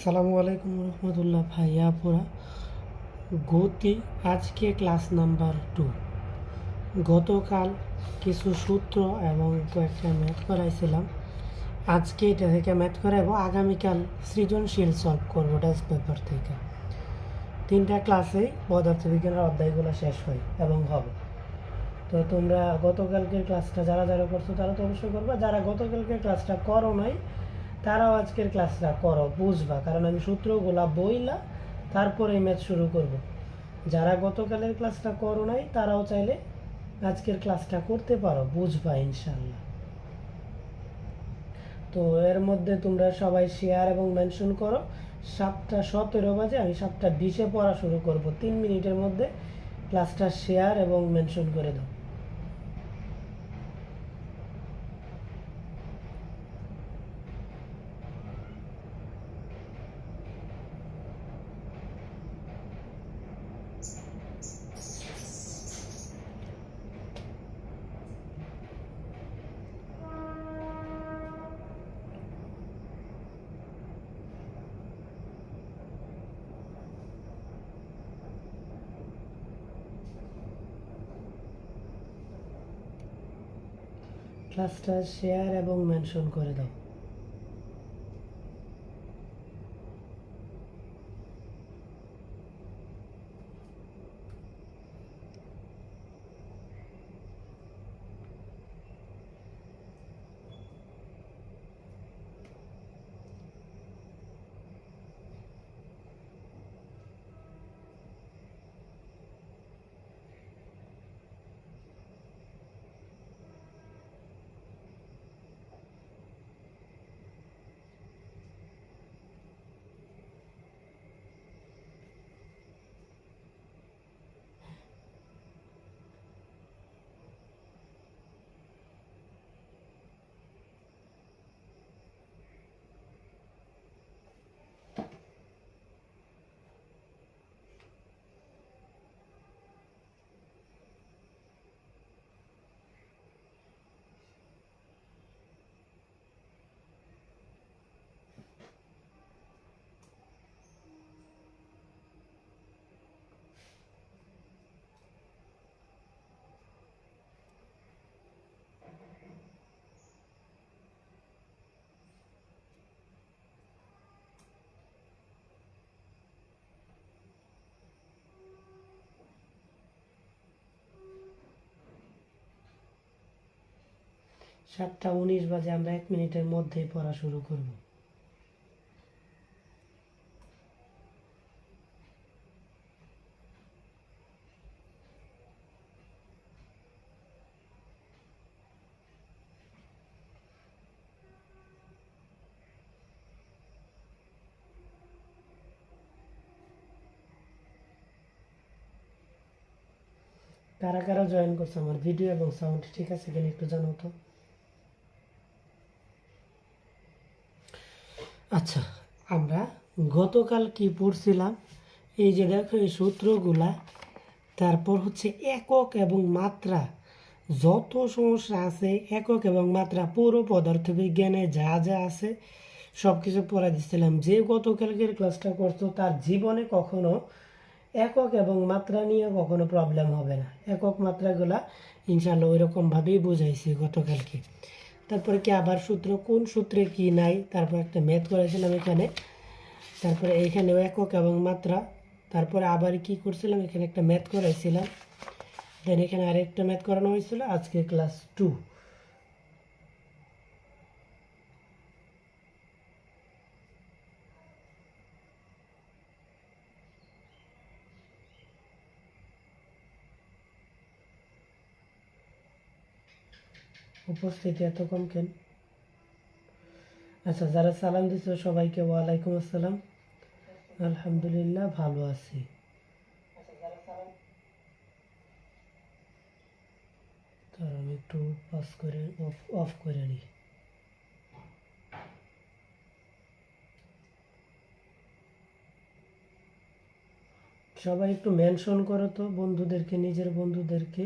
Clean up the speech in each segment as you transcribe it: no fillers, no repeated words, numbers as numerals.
আসসালামু আলাইকুম রহমতুল্লাহ ভাইয়া পুরা গতি আজকে ক্লাস নাম্বার 2। গতকাল কিছু সূত্র এবং কয়েকটা ম্যাথ করাইছিলাম। আজকে এটা থেকে ম্যাথ করাবো, আগামীকাল সৃজনশীল সলভ করবো টেস্ট পেপার থেকে। 3টা ক্লাসেই পদার্থবিজ্ঞানের অধ্যায়গুলো শেষ হয় এবং হবে। তো তোমরা গতকালকের ক্লাসটা যারা যারা করছো তারা তো অবশ্যই করবা, যারা গতকালকের ক্লাসটা করো নাই তারাও আজকের ক্লাসটা করো, বুঝবা, কারণ আমি সূত্রগুলা বইলা তারপরে ম্যাথ শুরু করব। যারা গতকালের ক্লাসটা করো নাই তারাও চাইলে আজকের ক্লাসটা করতে পারো, বুঝবা ইনশাল্লাহ। তো এর মধ্যে তোমরা সবাই শেয়ার এবং মেনশন করো। 7টা 17 বাজে, আমি 7টা 20-এ পড়া শুরু করব। 3 মিনিটের মধ্যে ক্লাসটা শেয়ার এবং মেনশন করে দাও। ক্লাসটা শেয়ার এবং মেনশন করে দাও। সাতটা 19 বাজে, আমরা 1 মিনিটের মধ্যেই পড়া শুরু করব। কারা কারা জয়েন করছে, আমার ভিডিও এবং সাউন্ড ঠিক আছে কিনা একটু জানো তো। আচ্ছা, আমরা গতকাল কি পড়ছিলাম, এই যে দেখো এই সূত্রগুলা, তারপর হচ্ছে একক এবং মাত্রা, যত সমস্যা আছে একক এবং মাত্রা পুরো পদার্থবিজ্ঞানে যা যা আছে সব কিছু পড়া দিচ্ছিলাম। যে গতকালকের ক্লাসটা করতো তার জীবনে কখনো একক এবং মাত্রা নিয়ে কখনো প্রবলেম হবে না। একক মাত্রাগুলা ইনশাল্লাহ ওই রকমভাবেই বুঝাইছি গতকালকে। তারপরে কি আবার সূত্র, কোন সূত্রে কি নাই, তারপর একটা ম্যাথ করেছিলাম এখানে, তারপরে এইখানেও একক এবং মাত্রা, তারপরে আবার কি করছিলাম, এখানে একটা ম্যাথ করাইছিলাম, দেন এখানে আরেকটা ম্যাথ করানো হয়েছিল। আজকে ক্লাস 2। উপস্থিতি এত কম কেন? আচ্ছা, যারা সালাম দিচ্ছ সবাইকে ওয়ালাইকুম আসসালাম। আলহামদুলিল্লাহ ভালো আছি। তার আমি একটু পাস করে অফ করে নিই। সবাই একটু মেনশন করো তো বন্ধুদেরকে, নিজের বন্ধুদেরকে।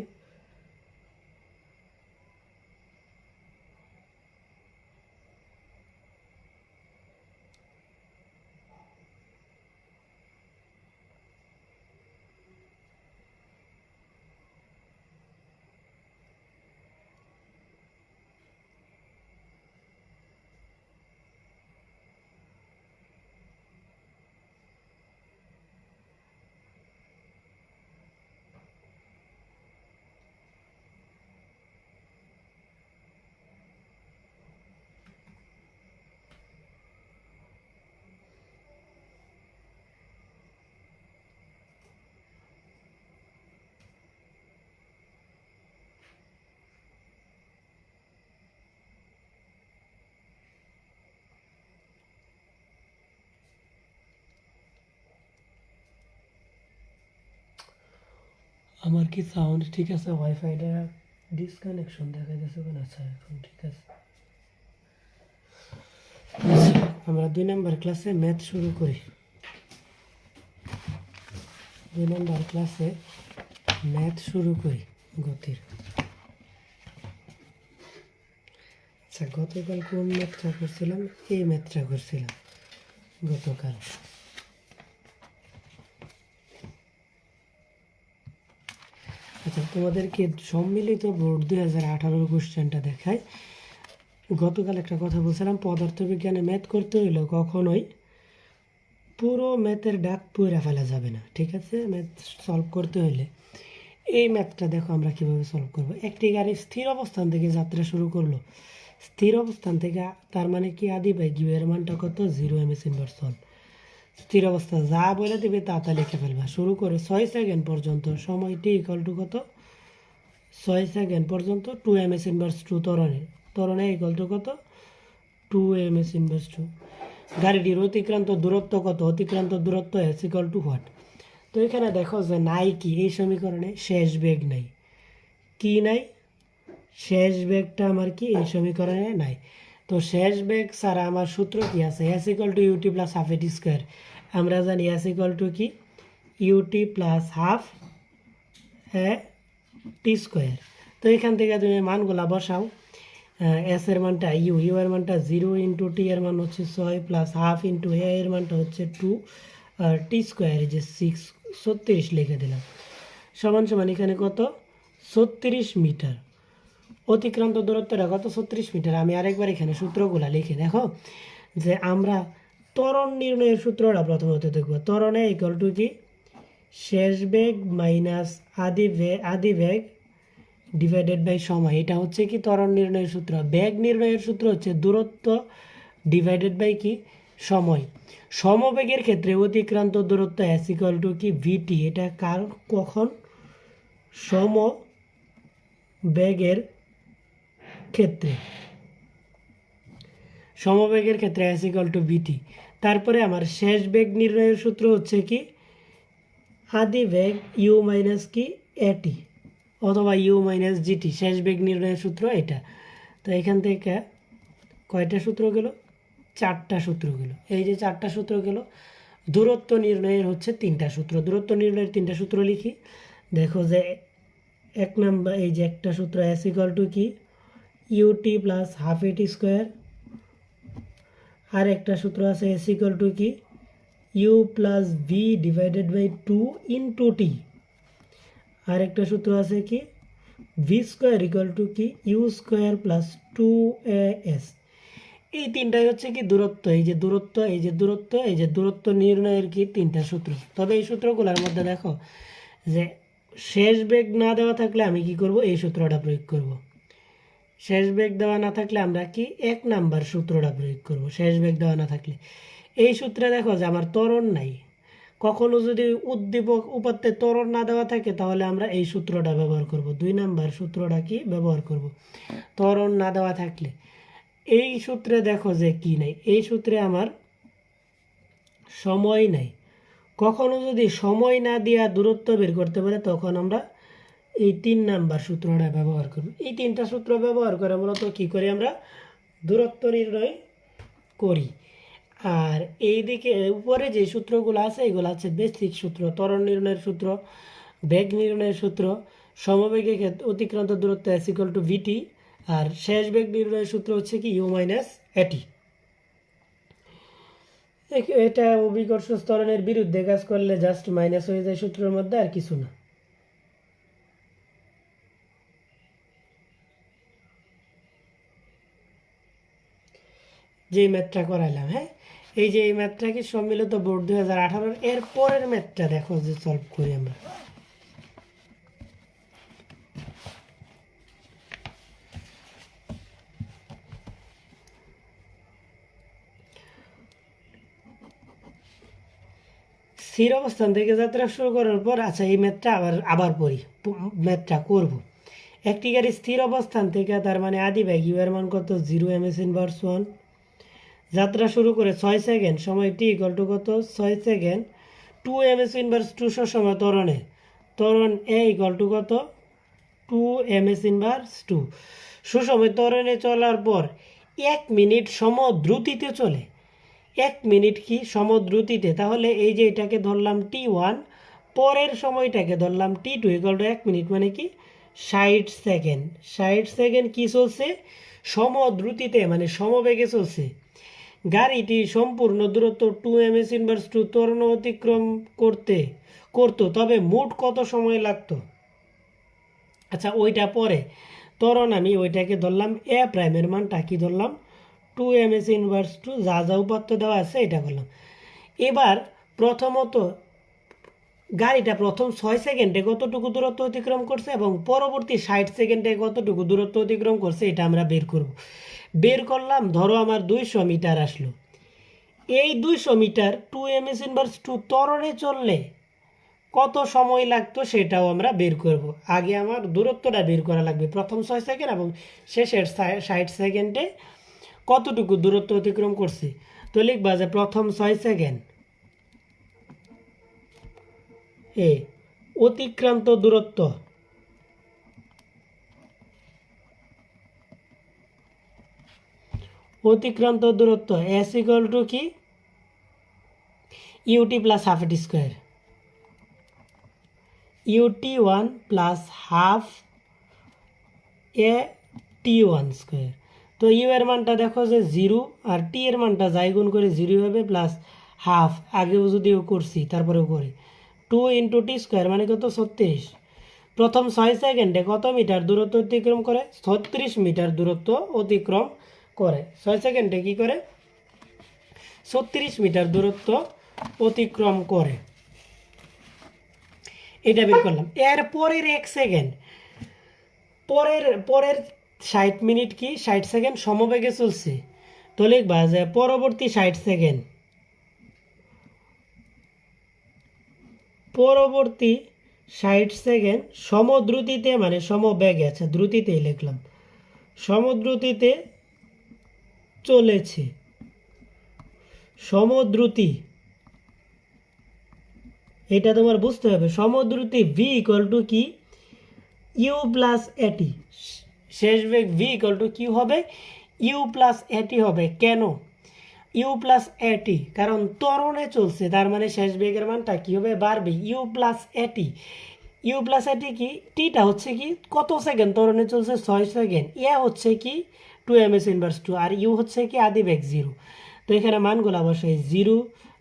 আমার কি সাউন্ড ঠিক আছে? ওয়াইফাইটা ডিসকানেকশন দেখা যাচ্ছে কেন? আচ্ছা এখন ঠিক আছে। আমরা 2 নম্বর ক্লাসে ম্যাথ শুরু করি। 2 নম্বর ক্লাসে ম্যাথ শুরু করি গতির। আচ্ছা, গতকাল কোন ম্যাথটা করছিলাম? এই ম্যাথটা করছিলাম গতকাল। আচ্ছা, তোমাদেরকে সম্মিলিত বোর্ড 2018 কোশ্চেনটা দেখায়। গতকাল একটা কথা বলছিলাম, পদার্থবিজ্ঞানে ম্যাথ করতে হইলে কখনোই পুরো ম্যাথের ডাক পুরা ফেলা যাবে না, ঠিক আছে? ম্যাথ সলভ করতে হলে এই ম্যাথটা দেখো আমরা কীভাবে সলভ করব। একটি গাড়ি স্থির অবস্থান থেকে যাত্রা শুরু করলো। স্থির অবস্থান থেকে, তার মানে কি আদি বাই কিউ এর মানটা কত? 0 ms ইনভার্স 1। স্থির অবস্থা যা বলে দেবে তা লিখে ফেলবা। শুরু করে 6 সেকেন্ড পর্যন্ত, সময় টি ইকুয়াল টু কত? 6 সেকেন্ড পর্যন্ত 2 ms ইনভার্স 2 ত্বরণে ইকুয়াল টু কত? 2 ms ইনভার্স 2। গাড়িটির অতিক্রান্ত দূরত্ব কত? অতিক্রান্ত দূরত্ব এস ইকুয়াল টু হোয়াট? তো এখানে দেখো যে নাই কি এই সমীকরণে? শেষ বেগ নাই। কি নাই? শেষ বেগটা আমার কি এই সমীকরণে নাই। তো শেষ বেগ ছাড়া আমার সূত্র কি আছে? S equal to UT plus half AT square. আমরা জানি এস ইকুয়াল টু কি? UT plus half A T square. তো এখান থেকে তুমি মানগুলা বসাও। এস এর মানটা ইউ এর মানটা 0 ইন্টু টি এর মান হচ্ছে 6 প্লাস হাফ ইন্টু এ এর মানটা হচ্ছে 2 আর টি স্কোয়ার যে 6 36 লিখে দিলাম। সমান সমান এখানে কত? 36 মিটার। অতিক্রান্ত দূরত্বটা কত? 36 মিটার। আমি আরেকবার এখানে সূত্রগুলা লিখে দেখো যে আমরা ত্বরণ নির্ণয়ের সূত্রটা প্রথমত দেখব। ত্বরণে ইকুয়াল টু কি? শেষ বেগ মাইনাস আদি বেগ ডিভাইডেড বাই সময়। এটা হচ্ছে কি ত্বরণ নির্ণয়ের সূত্র। বেগ নির্ণয়ের সূত্র হচ্ছে দূরত্ব ডিভাইডেড বাই কি? সময়। সমবেগের ক্ষেত্রে অতিক্রান্ত দূরত্ব এস ইকুয়াল টু কি? ভিটি। এটা কখন? সমবেগের ক্ষেত্রে। সমবেগের ক্ষেত্রে এস ইকুয়াল টু ভিটি। তারপরে আমার শেষ বেগ নির্ণয়ের সূত্র হচ্ছে কি? আদি বেগ ইউ মাইনাস কি? এটি অথবা ইউ মাইনাস জিটি। শেষ বেগ নির্ণয়ের সূত্র এটা। তো এখান থেকে কয়টা সূত্র গেল? 4টা সূত্র গেল। এই যে 4টা সূত্র গেল। দূরত্ব নির্ণয়ের হচ্ছে 3টা সূত্র। দূরত্ব নির্ণয়ের 3টা সূত্র লিখি। দেখো যে 1 নম্বর এই যে একটা সূত্র এস ইকুয়াল টু কি? UT plus half AT square. আর একটা সূত্র আছে এস ইকুয়াল টু কি? U plus V divided by 2 into T. আর একটা সূত্র আছে কি? ভি স্কোয়ার ইকুয়াল টু কি? U square plus 2as। এই তিনটাই হচ্ছে কি? দূরত্ব। এই যে দূরত্ব, এই যে দূরত্ব, এই যে দূরত্ব নির্ণয়ের কি 3টা সূত্র। তবে এই সূত্রগুলোর মধ্যে দেখো যে শেষ বেগ না দেওয়া থাকলে আমি কি করব? এই সূত্রটা প্রয়োগ করব। শেষ বেগ দেওয়া না থাকলে আমরা কি 1 নাম্বার সূত্রটা প্রয়োগ করব। শেষ বেগ দেওয়া না থাকলে এই সূত্রে দেখো যে আমার ত্বরণ নাই। কখনো যদি উদ্দীপক উপাত্তে ত্বরণ না দেওয়া থাকে তাহলে আমরা এই সূত্রটা ব্যবহার করব। 2 নাম্বার সূত্রটা কি ব্যবহার করব? ত্বরণ না দেওয়া থাকলে। এই সূত্রে দেখো যে কি নাই? এই সূত্রে আমার সময় নাই। কখনো যদি সময় না দিয়া দূরত্ব বের করতে পারে তখন আমরা এই 3 নাম্বার সূত্রটা ব্যবহার করব। এই 3টা সূত্র ব্যবহার করে মূলত কী করি? আমরা দূরত্ব নির্ণয় করি। আর এই দিকে উপরে যে সূত্রগুলো আছে এগুলো হচ্ছে বেসিক সূত্র। ত্বরণ নির্ণয়ের সূত্র, বেগ নির্ণয়ের সূত্র, সমবেগের ক্ষেত্রে অতিক্রান্ত দূরত্ব এস ইকুয়াল টু ভিটি। আর শেষ বেগ নির্ণয়ের সূত্র হচ্ছে কি? ইউ মাইনাস এটি। এটা অভিকর্ষ ত্বরণের বিরুদ্ধে কাজ করলে জাস্ট মাইনাস হয়ে যায় সূত্রের মধ্যে, আর কিছু না। যে ম্যাথটা করাইলাম, হ্যাঁ, এই যে এই ম্যাথটা কি সম্মিলিত বোর্ড 2018 এর পরের ম্যাথটা দেখো যে সলভ করি আমরা। স্থির অবস্থান থেকে যাত্রা শুরু করার পর, আচ্ছা এই ম্যাথটা আবার পড়ি, ম্যাথটা করব। একটি গাড়ি স্থির অবস্থান থেকে, তার মানে আদি ভাগ ইউ এর মান কত? 0 ms ইনভার্স 1। যাত্রা শুরু করে 6 সেকেন্ড, সময় টি ইকুয়াল টু কত? 6 সেকেন্ড। 2 ms ইনভার্স 2 সময় ত্বরণে। ত্বরণ এ ইকুয়াল টু কত 2 m/2। সুসময় ত্বরণে চলার পর 1 মিনিট সমদ্রুতিতে চলে। 1 মিনিট কি সমদ্রুতিতে, তাহলে এই যে এটাকে ধরলাম t1, পরের সময়টাকে ধরলাম t2 ইকুয়াল টু 1 মিনিট মানে কি 60 সেকেন্ড। 60 সেকেন্ড কি চলছে সমদ্রুতিতে মানে সমবেগে চলছে। গাড়িটি সম্পূর্ণ দূরত্ব 2 m/2 ত্বরণ অতিক্রম করতো, তবে মোট কত সময় লাগতো? আচ্ছা ওইটা পরে, ত্বরণ আমি ওইটাকে ধরলাম এ প্রাইমের মানটা কি ধরলাম 2 m/2, যা যা উপাত্ত দেওয়া আছে এটা করলাম। এবার প্রথমত গাড়িটা প্রথম 6 সেকেন্ডে কতটুকু দূরত্ব অতিক্রম করছে এবং পরবর্তী 60 সেকেন্ডে কতটুকু দূরত্ব অতিক্রম করছে এটা আমরা বের করলাম। ধরো আমার 200 মিটার আসলো। এই 200 মিটার 2 m/2 ত্বরণে চললে কত সময় লাগতো সেটাও আমরা বের করব। আগে আমার দূরত্বটা বের করা লাগবে, প্রথম 6 সেকেন্ড এবং শেষের 60 সেকেন্ডে কতটুকু দূরত্ব অতিক্রম করছে। তো লিখবা যে প্রথম 6 সেকেন্ড এ অতিক্রান্ত দূরত্ব এস ইকুয়াল টু কি UT plus half AT square, ut1 plus half A t1 square. তো ইউ এর মানটা দেখো যে 0 আর টি এর মানটা যাই গুণ করে 0 হবে, প্লাস হাফ আগেও যদিও করছি তারপরেও করি 2 ইন্টু টি স্কোয়ার মানে কত 36। প্রথম 6 সেকেন্ডে কত মিটার দূরত্ব অতিক্রম করে 36 মিটার দূরত্ব অতিক্রম করে। 6 সেকেন্ডে কি করে 36 মিটার দূরত্ব অতিক্রম করে, এটা বের করলাম। এর পরের 1 সেকেন্ড পরের 60 মিনিট কি 60 সেকেন্ড সমবেগে চলছে। তো লিখবা যে পরবর্তী 60 সেকেন্ড সমদ্রুতিতে মানে সমবেগে, আচ্ছা দ্রুতিতেই লিখলাম, সমদ্রুতিতে চলেছে। সমদ্রুতি এটা তোমার বুঝতে হবে। সমদ্রুতি ভি ইকুয়াল টু কি ইউ প্লাস এটি, শেষ বেগ ভি ইকুয়াল টু কি হবে ইউ প্লাস এটি হবে। কেন ইউ প্লাস এটি? কারণ ত্বরণে চলছে, তার মানে শেষ বেগের মানটা কি হবে বাড়বে। ইউ প্লাস এটি কি টিটা হচ্ছে কি কত সেকেন্ড ত্বরণে চলছে 6 সেকেন্ড, এ হচ্ছে কি 2 m/2 আর ইউ হচ্ছে কি আদি বেগ 0। তো এখানে মানগুলো অবশ্যই 0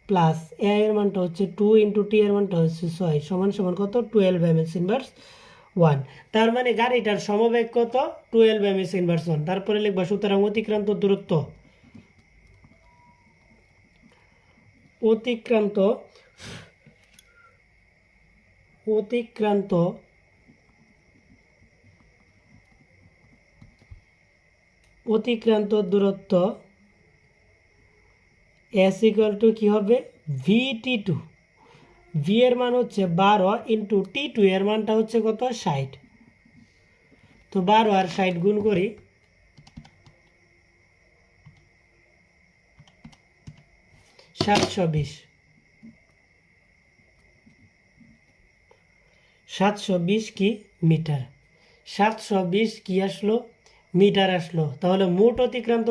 প্লাস এ এর মানটা হচ্ছে 2 ইন্টু টি এর মানটা হচ্ছে 6 সমান সমান কত 12 m/1। তার মানে গাড়িটার সমবেগ কত 12 m/1। তারপরে লিখবা সুতরাং অতিক্রান্ত দূরত্ব অতিক্রান্ত দূরত্ব এস ইকুয়াল টু কী হবে VT2। ভি এর মান হচ্ছে 12 ইন্টু T2 এর মানটা হচ্ছে কত 60। তো 12 আর 60 গুণ করি, 720 কি মিটার, 720 কি আসলো মিটার আসলো। তাহলে মোট অতিক্রান্ত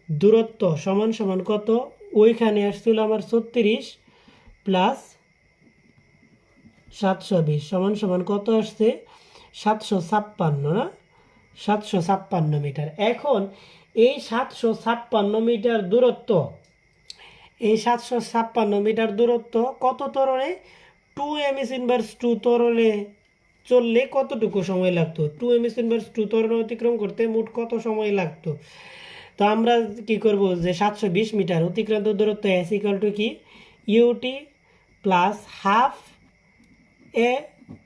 দূরত্ব সমান সমান কত, ওইখানে আসছিল আমার 36 প্লাস 720 সমান সমান কত আসছে 756 না, 756 মিটার। এখন এই 756 মিটার দূরত্ব কত ত্বরণে 2 m/2 ত্বরণে চললে কতটুকু সময় লাগতো, 2 m/2 ত্বরণ অতিক্রম করতে মোট কত সময় লাগতো। তো আমরা কি করব যে 720 মিটার অতিক্রান্ত দূরত্ব এস ইকুয়াল টু কি UT plus half A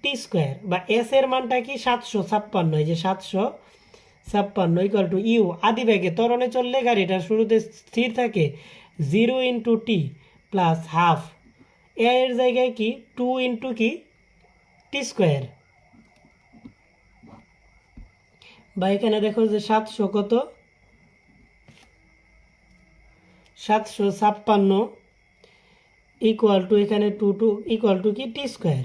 T square, বা এস এর মানটা কি 756, এই যে 756 ইকুয়াল টু ইউ আদি বেগে ত্বরণে চললে গাড়িটা শুরুতে স্থির থাকে 0 ইন্টু টি প্লাস হাফ এর জায়গায় কি 2 ইন্টু কি টি স্কোয়ার, বা এখানে দেখো যে 700 কত 756 ইকুয়াল টু এখানে 2 ইকুয়াল টু কি টি স্কোয়ার।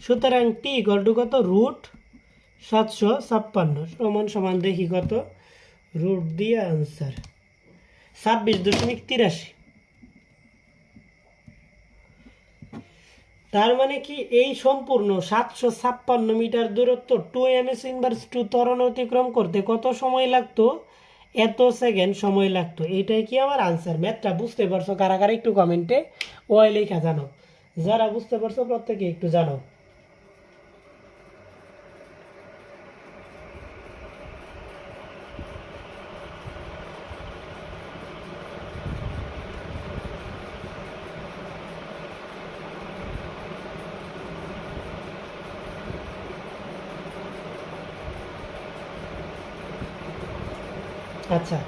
সুতরাং টি ইকুয়াল টু কত, রুট 756 সমান সমান দেখি কত, রুট দিয়ে আনসার 26.83। তার মানে কি এই সম্পূর্ণ 756 মিটার দূরত্ব 2 ms ইনভার্স 2 ত্বরণ অতিক্রম করতে কত সময় লাগতো, এত সেকেন্ড সময় লাগতো। এটাই কি আমার আনসার। ম্যাথটা বুঝতে পারছো কারা কারা একটু কমেন্টে ওয়াই লেখা জানো, যারা বুঝতে পারছো প্রত্যেকে একটু জানো। আচ্ছা,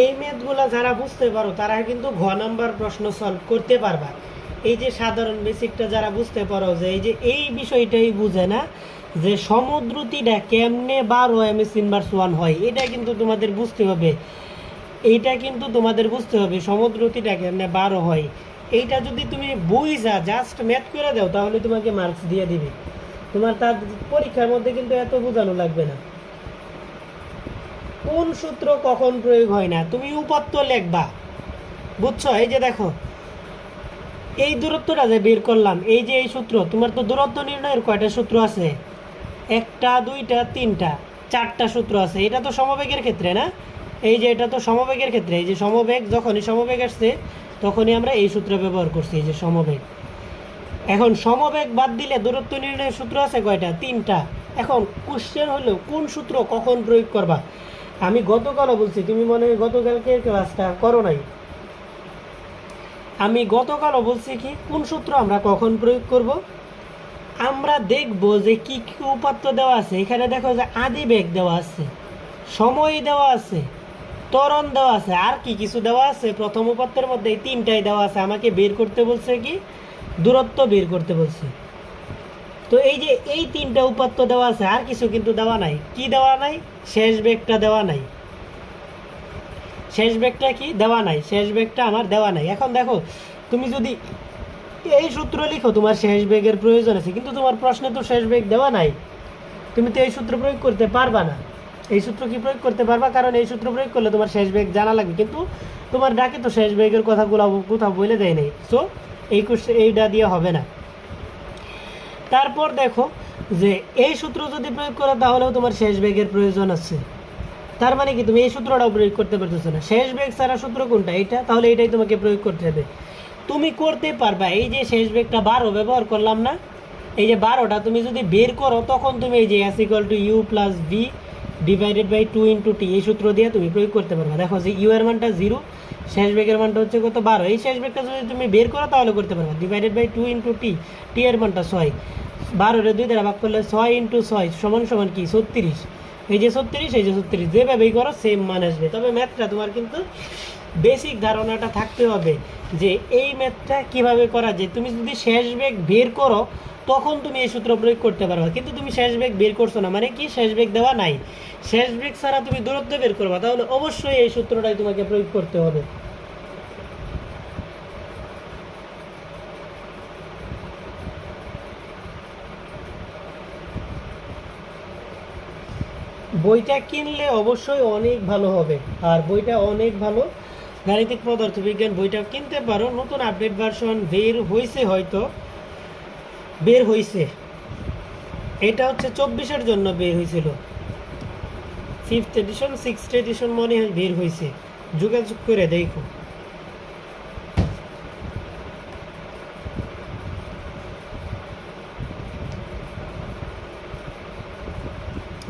এই ম্যাথগুলো যারা বুঝতে পারো তারা কিন্তু ঘ নাম্বার প্রশ্ন সলভ করতে পারবা। এই যে সাধারণ বেসিকটা যারা বুঝতে পারো, যে এই যে এই বিষয়টাই বুঝে না যে সমদ্রুতিটা কেমনে 12 ms ইনভার্স 1 হয়, এটা কিন্তু তোমাদের বুঝতে হবে। এইটা কিন্তু তোমাদের বুঝতে হবে সমদ্রুতিটা কেমনে 12 হয়। এইটা যদি তুমি বুঝা জাস্ট ম্যাথ করে দাও তাহলে তোমাকে মার্কস দিয়ে দিবে। তোমার তার পরীক্ষার মধ্যে কিন্তু এত বোঝানো লাগবে না কোন সূত্র কখন প্রয়োগ হয় না, তুমি উপাত্ত লিখবা, বুঝছো। এই যে দেখো এই দূরত্বটা যে বের করলাম, এই যে এই সূত্র, তোমার তো দূরত্ব নির্ণয়ের কয়টা সূত্র আছে, 1টা 2টা 3টা 4টা সূত্র আছে। এটা তো সমবেগের ক্ষেত্রে না, এই যে এটা তো সমবেগের ক্ষেত্রে, এই যে সমবেগ, যখনই সমবেগ আসছে তখনই আমরা এই সূত্র ব্যবহার করছি, এই যে সমবেগ। এখন সমবেগ বাদ দিলে দূরত্ব নির্ণয়ের সূত্র আছে কয়টা, 3টা। এখন কোশ্চেন হলো কোন সূত্র কখন প্রয়োগ করবা। আমি গতকালও বলছি, তুমি মনে হয় গতকালকে ক্লাসটা করো নাই। আমি গতকালও বলছি কি কোন সূত্র আমরা কখন প্রয়োগ করব। আমরা দেখব যে কি কি উপাত্ত দেওয়া আছে। এখানে দেখো যে আদিবেগ দেওয়া আছে, সময় দেওয়া আছে, ত্বরণ দেওয়া আছে, আর কি কিছু দেওয়া আছে। প্রথম উপাত্তের মধ্যে এই 3টাই দেওয়া আছে। আমাকে বের করতে বলছে কি, দূরত্ব বের করতে বলছে। তো এই যে এই 3টা উপাত্ত দেওয়া আছে, আর কিছু কিন্তু দেওয়া নাই। কি দেওয়া নাই, শেষ বেগটা দেওয়া নাই। শেষ বেগটা কি দেওয়া নাই, শেষ বেগটা আমার দেওয়া নাই। এখন দেখো তুমি যদি এই সূত্র লিখো তোমার শেষ বেগের প্রয়োজন আছে, কিন্তু তোমার প্রশ্নে তো শেষ বেগ দেওয়া নাই, তুমি তো এই সূত্র প্রয়োগ করতে পারবা না। এই সূত্র কি প্রয়োগ করতে পারবা, কারণ এই সূত্র প্রয়োগ করলে তোমার শেষ বেগ জানা লাগবে, কিন্তু তোমার ডাকে তো শেষ বেগের কথাগুলো কোথাও বলে দেয় নাই। সো এইটা দিয়ে হবে না। তারপর দেখো যে এই সূত্র যদি প্রয়োগ করো তাহলেও তোমার শেষ বেগের প্রয়োজন আছে। তার মানে কি তুমি এই সূত্রটাও প্রয়োগ করতে পারতেছো না। শেষ বেগ ছাড়া সূত্র কোনটা, এটা, তাহলে এটাই তোমাকে প্রয়োগ করতে হবে। তুমি করতে পারবা, এই যে শেষ বেগটা 12 ব্যবহার করলাম না, এই যে 12টা তুমি যদি বের করো তখন তুমি এই যে s equal to U plus V divided by 2 into T, এই সূত্র দিয়ে তুমি প্রয়োগ করতে পারবা। দেখো যে ইউ এর মানটা 0, শেষ বেগের মানটা হচ্ছে কত, 12। এই শেষ বেগটা যদি তুমি বের করো তাহলে করতে পারবা। ডিভাইডেড বাই 2 ইন্টু টি, টি এর মানটা 6, 12 2 দ্বারা ভাগ করলে 6 ইন্টু 6 সমান সমান কি 36। এই যে 36, এই যে 36, যেভাবেই করো সেম মান আসবে। তবে ম্যাথটা তোমার কিন্তু বেসিক ধারণাটা থাকতে হবে যে এই ম্যাথটা কিভাবে করা যায়। তুমি যদি শেষ বেগ বের করো তখন তুমি এই সূত্র প্রয়োগ করতে পারবা, কিন্তু তুমি শেষ বেগ বের করছো না, মানে কি শেষ বেগ দেওয়া নাই। শেষ বেগ ছাড়া তুমি দূরত্ব বের করবা, তাহলে অবশ্যই এই সূত্রটাই তোমাকে প্রয়োগ করতে হবে। বইটা কিনলে অবশ্যই অনেক ভালো হবে, আর বইটা অনেক ভালো। গাণিতিক পদার্থবিজ্ঞান বইটা কিনতে পারো, নতুন আপডেট ভার্সন বের হয়েছে, হয়তো বের হয়েছে। এটা হচ্ছে 24-এর জন্য বের হয়েছিল, 5th এডিশন 6th এডিশন মনে হয় বের হয়েছে। যোগাযোগ করে দেখো।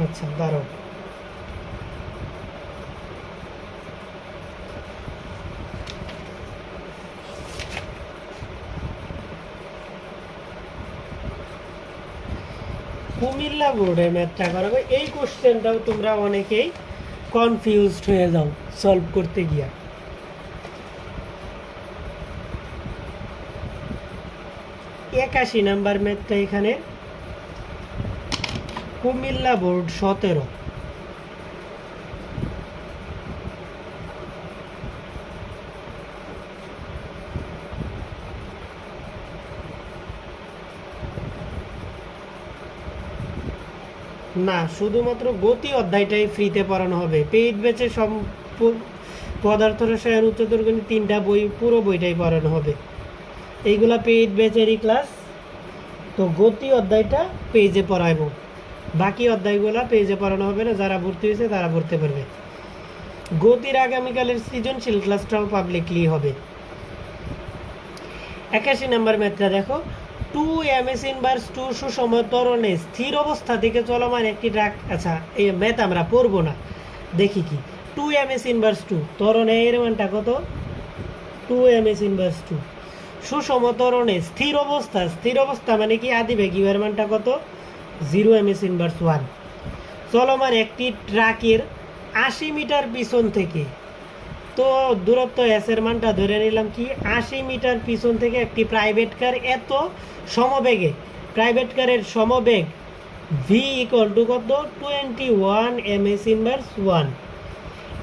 আচ্ছা দাঁড়াও, কুমিল্লা বোর্ডে ম্যাথটা করাবে। এই কোশ্চেনটাও তোমরা অনেকেই কনফিউজড হয়ে যাও সলভ করতে গিয়া। 81 নাম্বার ম্যাথটা এখানে, কুমিল্লা বোর্ড 17। না, শুধুমাত্র গতি অধ্যায়টাই ফ্রিতে পড়ানো হবে। পেইড ব্যাচে সব পদার্থ রসায়ন উচ্চতর গণিত 3টা বই, পুরো বইটাই পড়ানো হবে। এইগুলা পেইড ব্যাচেরই ক্লাস। তো গতি অধ্যায়টা পেজে পড়াইব, বাকি অধ্যায়গুলো পেজে পড়ানো হবে না। যারা ভর্তি হয়েছে তারা পড়তে পারবে। গতির আগামীকালের সৃজনশীল ক্লাসটাও পাবলিকলি হবে। 81 নম্বর ম্যাথটা দেখো, 2 ms 2 সুষম ত্বরণে স্থির অবস্থা থেকে চলমান একটি ট্রাক। আচ্ছা, এই ম্যাথ আমরা পড়বো না, দেখি কি। 2 ms 2 ত্বরণে এর মানটা কত? 2 ms 2 সুষম ত্বরণে স্থির অবস্থা। স্থির অবস্থা মানে কি? আদিবেগ ইউ এর মানটা কত? 0 ms 1। চলমান একটি ট্রাকের 80 মিটার পিছন থেকে, তো দূরত্ব এস এর মানটা ধরে নিলাম কি 80 মিটার পিছন থেকে একটি প্রাইভেট কার এত সমবেগে, প্রাইভেট কারের সমবেগ ভি ইকুয়াল টু কত? 21 ms 1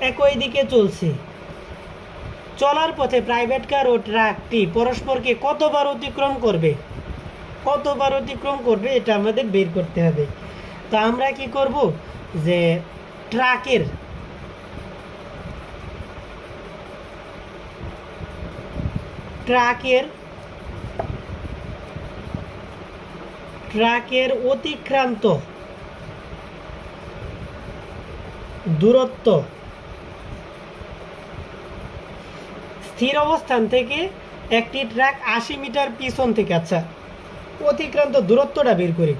একই দিকে চলছে। চলার পথে প্রাইভেট কার ও ট্রাকটি পরস্পরকে কতবার অতিক্রম করবে? কতবার অতিক্রম করবে এটা আমাদের বের করতে হবে। তো আমরা কি করব, যে ট্রাকের অতিক্রান্ত দূরত্ব স্থির অবস্থান থেকে একটি ট্রাক 80 মিটার পিছন থেকে, আচ্ছা অতিক্রান্ত দূরত্বটা বের করি।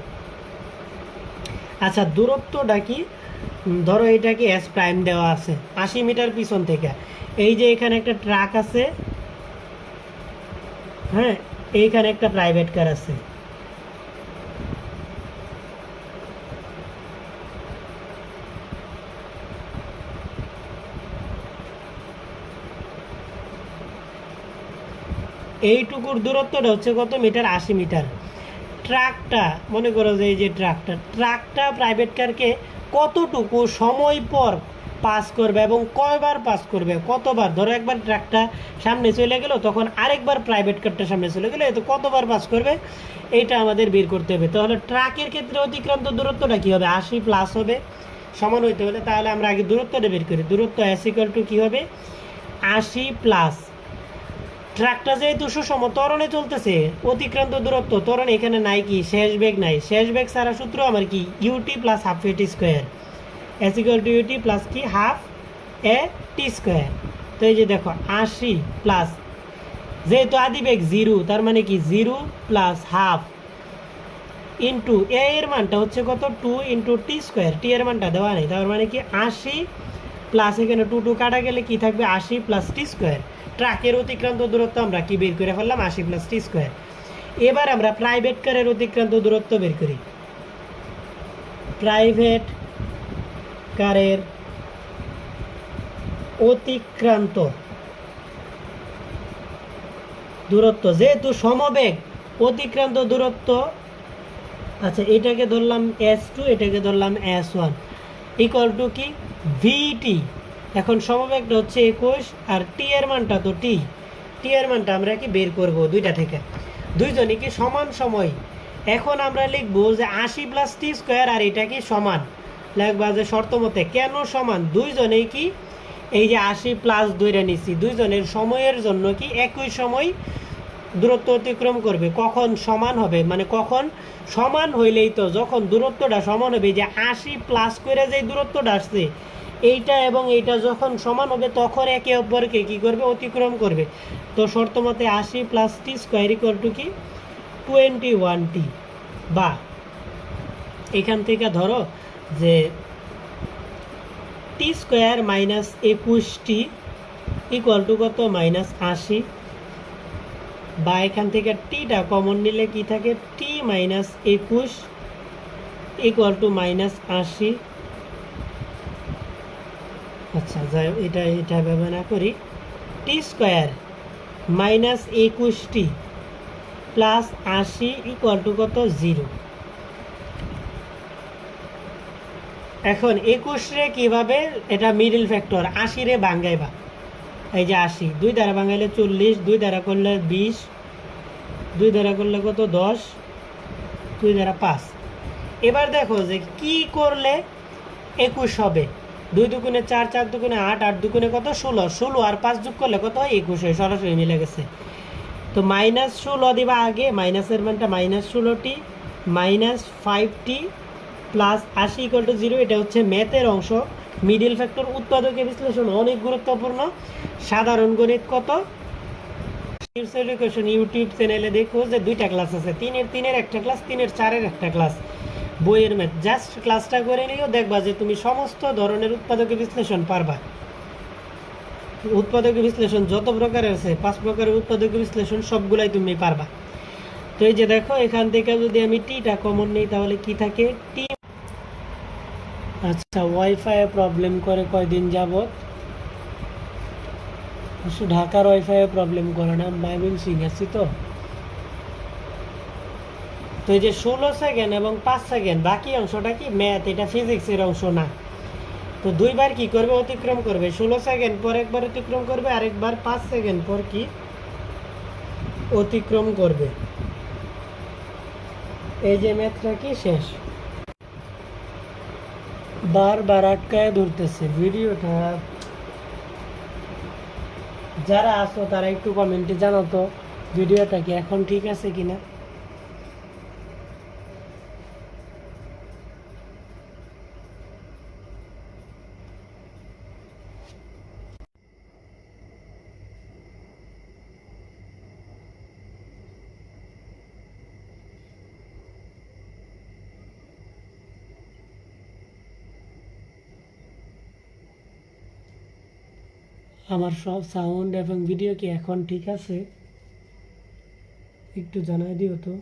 আচ্ছা, দূরত্বটা কি? ধরো এটাকে এস প্রাইম দেওয়া আছে 80 মিটার পিছন থেকে। এই যে এখানে একটা ট্রাক আছে, হ্যাঁ, এইখানে একটা প্রাইভেট কার আছে। এইটুকুর দূরত্বটা হচ্ছে কত মিটার? 80 মিটার। ট্রাকটা মনে করো যে এই যে ট্রাকটা প্রাইভেট কারকে কতটুকু সময় পর পাস করবে এবং কয়বার পাস করবে, কতবার? ধরো একবার ট্রাকটা সামনে চলে গেল, তখন আরেকবার প্রাইভেট কারটা সামনে চলে গেল, এত কতবার পাস করবে এটা আমাদের বের করতে হবে। তাহলে ট্রাকের ক্ষেত্রে অতিক্রান্ত দূরত্বটা কি হবে? 80 প্লাস হবে, সমান হইতে হলে। তাহলে আমরা আগে দূরত্বটা বের করি। দূরত্ব এস ইকুয়াল টু কি হবে? 80 প্লাস ট্রাকটা যেহেতু সুষম ত্বরণে চলতেছে, অতিক্রান্ত দূরত্ব ত্বরণ এখানে নাই, কি শেষ বেগ নাই। শেষ বেগ ছাড়া সূত্র আমার কি? UT plus half A T square, S equal to UT plus কি হাফ এ টি স্কোয়ার। তো এই যে দেখো 80 প্লাস, যেহেতু আদিবেগ 0, তার মানে কি 0 প্লাস হাফ ইন্টু এ এর মানটা হচ্ছে কত? 2 ইন্টু টি স্কোয়ার। টি এর মানটা দেওয়া নেই, তার মানে কি 80 প্লাস এখানে 2 কাটা গেলে কি থাকবে? 80 প্লাস টি স্কোয়ার। ট্রাকের অতিক্রান্ত দূরত্ব আমরা কি বের করে ফেললাম? 80 প্লাস টি স্কোয়ার। এবার আমরা প্রাইভেট কারের অতিক্রান্ত দূরত্ব বের করি। প্রাইভেট কারের অতিক্রান্ত দূরত্ব, যেহেতু সমবেগ অতিক্রান্ত দূরত্ব, আচ্ছা এটাকে ধরলাম S2, এটাকে ধরলাম S1, ইকুয়াল টু কি ভিটি। এখন সমবেগটা হচ্ছে 21 আর টি এর মানটা তো টি এর মানটা আমরা কি বের করব দুইটা থেকে। দুইজনই কি সমান সময়। এখন আমরা লিখবো যে 80 প্লাস টি স্কোয়ার, আর এটা কি সমান লিখবা যে শর্ত মতে। কেন সমান? দুইজনেই কি এই যে 80 প্লাস দুইটা নিচ্ছি, দুইজনের সময়ের জন্য কি একই সময় দূরত্ব অতিক্রম করবে। কখন সমান হবে? মানে কখন সমান হইলেই তো যখন দূরত্বটা সমান হবে, যে 80 প্লাস করে যে দূরত্বটা আসছে এইটা এবং এইটা যখন সমান হবে, তখন একে অপরকে কি করবে? অতিক্রম করবে। তো শর্ত মতে 80 plus T square equal to কি 21 টি, বা এখান থেকে ধরো যে T square minus 21 T equal to কত? মাইনাস 80, বা এখান থেকে টিটা কমন নিলে কি থাকে? T minus 21 equal to minus 80। আচ্ছা যাই, এটা ব্যবহার না করি। T square minus 21 T plus 80 equal to কত? 0। এখন 21 রে কিভাবে? এটা মিডল ফ্যাক্টর, 80 রে ভাঙ্গাইবা। এই যে 80 2 দ্বারা ভাঙাইলে 40, 2 দ্বারা করলে 20, 2 দ্বারা করলে কত? 10, 2 দ্বারা 5। এবার দেখো যে কি করলে 21 হবে। 2 দুগুণে 4, 4 দুগুণে 8, 8 দুগুণে কত 16, 16 আর 5 যোগ করলে কত হয় 21 হয়, সরাসরি মিলে গেছে। তো -16 দিবা আগে, মাইনাসের মানটা -16t -5t প্লাস 80 = 0। এটা হচ্ছে ম্যাথের অংশ। মিডিল ফ্যাক্টর উৎপাদকের বিশ্লেষণ অনেক গুরুত্বপূর্ণ। সাধারণ গণিত কত ইউটিউব চ্যানেলে দেখো যে 2টা ক্লাস আছে, 3-এর একটা ক্লাস, 3-4-এর একটা ক্লাস, বইয়ের ম্যাথ। জাস্ট ক্লাসটা করে নিও, দেখবা যে তুমি সমস্ত ধরনের উৎপাদকের বিশ্লেষণ পারবা। উৎপাদকের বিশ্লেষণ যত প্রকারের আছে, 5 প্রকারের উৎপাদকের বিশ্লেষণ সবগুলাই তুমি পারবা। তো এই যে দেখো এখান থেকে যদি আমি টিটা কমন নিই তাহলে কি থাকে টি। আচ্ছা, ওয়াইফাই প্রবলেম করে কয়দিন যাবত? ঢাকার ওয়াইফাই প্রবলেম করে না, ময়মনসিং আছি তো। তো এই যে 16 সেকেন্ড এবং 5 সেকেন্ড, বাকি অংশটা কি ম্যাথ, এটা ফিজিক্সের অংশ না। তো দুইবার কি করবে অতিক্রম করবে, 16 সেকেন্ড পর একবার অতিক্রম করবে, আরেকবার 5 সেকেন্ড পর কি অতিক্রম করবে। এই যে ম্যাথটা কি শেষ। বারবার আটকায় ধরতেছে ভিডিওটা। যারা আসো তারা একটু কমেন্টে জানো তো ভিডিওটা কি এখন ঠিক আছে কিনা। আমার সব সাউন্ড এবং ভিডিও কি এখন ঠিক আছে, একটু জানাই দিও তো।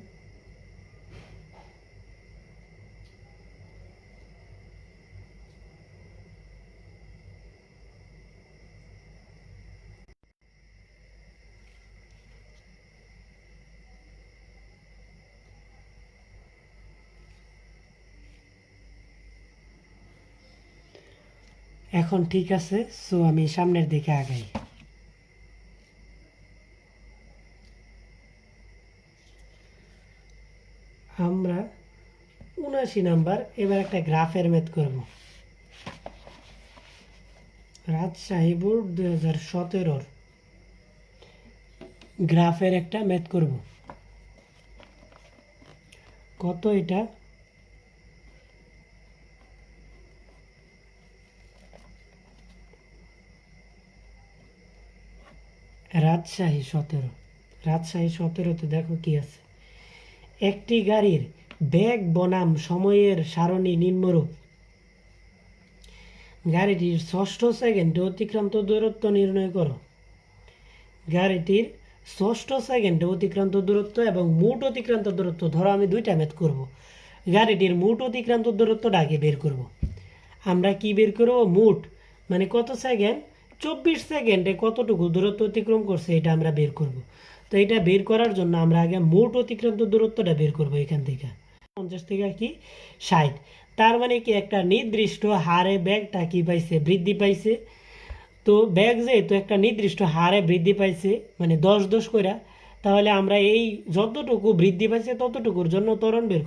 এখন ঠিক আছে, সো আমি সামনের দিকে আগাই। আমরা 79 নাম্বার এবার একটা গ্রাফের ম্যাথ করব। রাজশাহী বোর্ড 2017 গ্রাফের একটা ম্যাথ করব। কত এটা, রাজশাহী 17। রাজশাহী 17তে দেখো কি আছে। একটি গাড়ির বেগ বনাম সময়ের সারণী নিম্নরূপ। গাড়িটির 6ষ্ঠ সেকেন্ডে অতিক্রান্ত দূরত্ব নির্ণয় করো। গাড়িটির 6ষ্ঠ সেকেন্ডে অতিক্রান্ত দূরত্ব এবং মোট অতিক্রান্ত দূরত্ব, ধরো আমি 2টা ম্যাথ করব। গাড়িটির মোট অতিক্রান্ত দূরত্বটা আগে বের করব। আমরা কি বের করব, মোট মানে কত সেকেন্ড, 24 সেকেন্ডে কতটুকু দূরত্ব অতিক্রম করছে এটা আমরা বের করব। তো এটা বের করার জন্য আমরা আগে মোট অতিক্রান্ত দূরত্বটা বের করব। এখান থেকে 50 থেকে কি 60, তার মানে কি একটা নির্দিষ্ট হারে ব্যাগটা কি পাইছে, বৃদ্ধি পাইছে। তো ব্যাগ যেহেতু একটা নির্দিষ্ট হারে বৃদ্ধি পাইছে, মানে 10 করে, তাহলে আমরা এই যতটুকু বৃদ্ধি পাইছে ততটুকুর জন্য ত্বরণ বের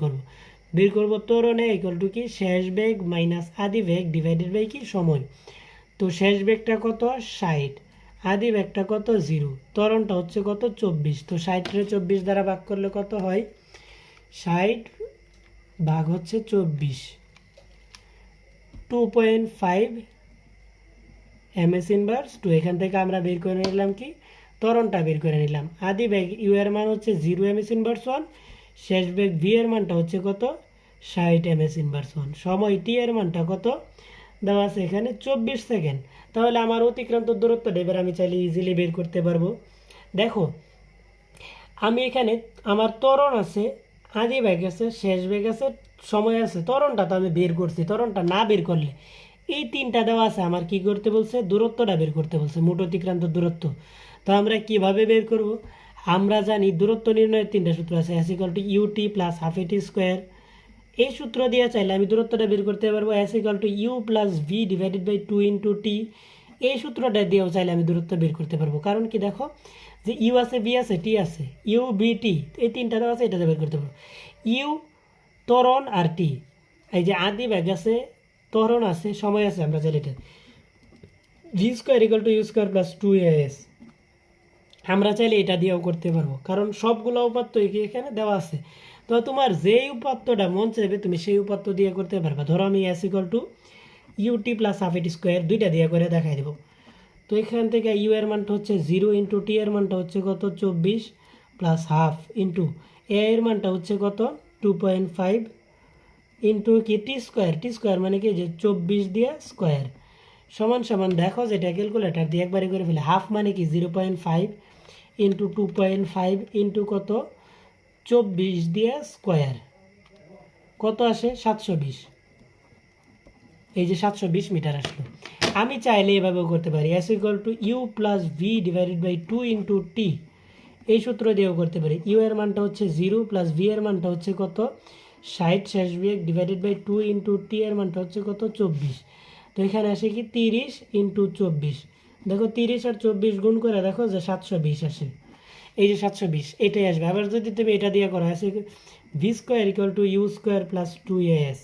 করব। ত্বরণে ইকুয়াল টু কি শেষ বেগ মাইনাস আদি বেগ ডিভাইডেড বাই কি সময়। তো শেষ বেগটা কত 60, আদি বেগটা কত 0, ত্বরণটা হচ্ছে কত 24। তো 60-রে 24 দ্বারা ভাগ করলে কত হয়, 60 ভাগ হচ্ছে 24, 2.5 ms ইনভার্স 2। এখান থেকে আমরা বের করে নিলাম কি ত্বরণটা বের করে নিলাম। আদি বেগ ইউ এর মান হচ্ছে 0 ms ইনভার্স 1, শেষ বেগ ভি এর মানটা হচ্ছে কত 60 ms ইনভার্স 1, সময় টি এর মানটা কত দেওয়া আছে এখানে 24 সেকেন্ড। তাহলে আমার অতিক্রান্ত দূরত্বটা এবার আমি চাইলে ইজিলি বের করতে পারবো। দেখো আমি এখানে আমার ত্বরণ আছে, আদি বেগ আছে, শেষ বেগ আছে, সময় আছে, ত্বরণটা তো আমি বের করছি। ত্বরণটা না বের করলে এই 3টা দেওয়া আছে, আমার কি করতে বলছে, দূরত্বটা বের করতে বলছে, মোট অতিক্রান্ত দূরত্ব। তো আমরা কিভাবে বের করব, আমরা জানি দূরত্ব নির্ণয়ের 3টা সূত্র আছে, s = ut plus half AT square. এই সূত্র দিয়ে চাইলে আমি দূরত্বটা বের করতে পারবো, s = u plus V divided by 2 × t। এই সূত্রটা দিয়েও চাইলে আমি দূরত্ব বের করতে পারবো। কারণ কি দেখো যে ইউ আছে, বি আছে, টি আছে, ইউ বি টি, এই 3টা দেওয়া আছে, এটা বের করতে পারবো। ইউ ত্বরণ আর টি, এই যে আদি বেগ আছে, ত্বরণ আছে, সময় আছে, আমরা চাইলে এটা V square equal to U square plus 2as আমরা চাইলে এটা দিয়েও করতে পারবো, কারণ সবগুলো উপাত্ত এখানে দেওয়া আছে। তো তোমার যেই উপাত্তটা মন চাইবে তুমি সেই উপাত্ত দিয়ে করতে পারবা। ধরো আমি S equal to UT plus half AT square দুইটা দিয়ে করে দেখাই দেবো। তো এখান থেকে ইউ এর মানটা হচ্ছে 0 ইন্টু টি এর মানটা হচ্ছে কত 24 প্লাস হাফ ইন্টু এ এর মানটা হচ্ছে কত 2.5 ইন্টু কি টি স্কোয়ার মানে কি যে 24 দিয়ে স্কোয়ার সমান সমান দেখো যেটা ক্যালকুলেটার দিয়ে একবারে করে ফেলে। হাফ মানে কি 0.5 ইন্টু 2.5 ইন্টু কত 24 দিয়ে স্কোয়ার কত আসে 720। এই যে 720 মিটার আসলো। আমি চাইলে এভাবেও করতে পারি, S equal to U plus V divided by 2 into T, এই সূত্র দিয়েও করতে পারি। ইউ এর মানটা হচ্ছে 0 প্লাস ভি এর মানটা হচ্ছে কত 60 শেষ বিয়োগ ডিভাইডেড বাই 2 ইন্টু টি এর মানটা হচ্ছে কত 24। তো এখানে আসে কি 30 ইন্টু 24, দেখো 30 আর 24 গুণ করে দেখো যে 720 আসে। এই যে 720 এটাই আসবে। আবার যদি তুমি এটা দিয়ে করো আসে V square equal to U square plus 2as,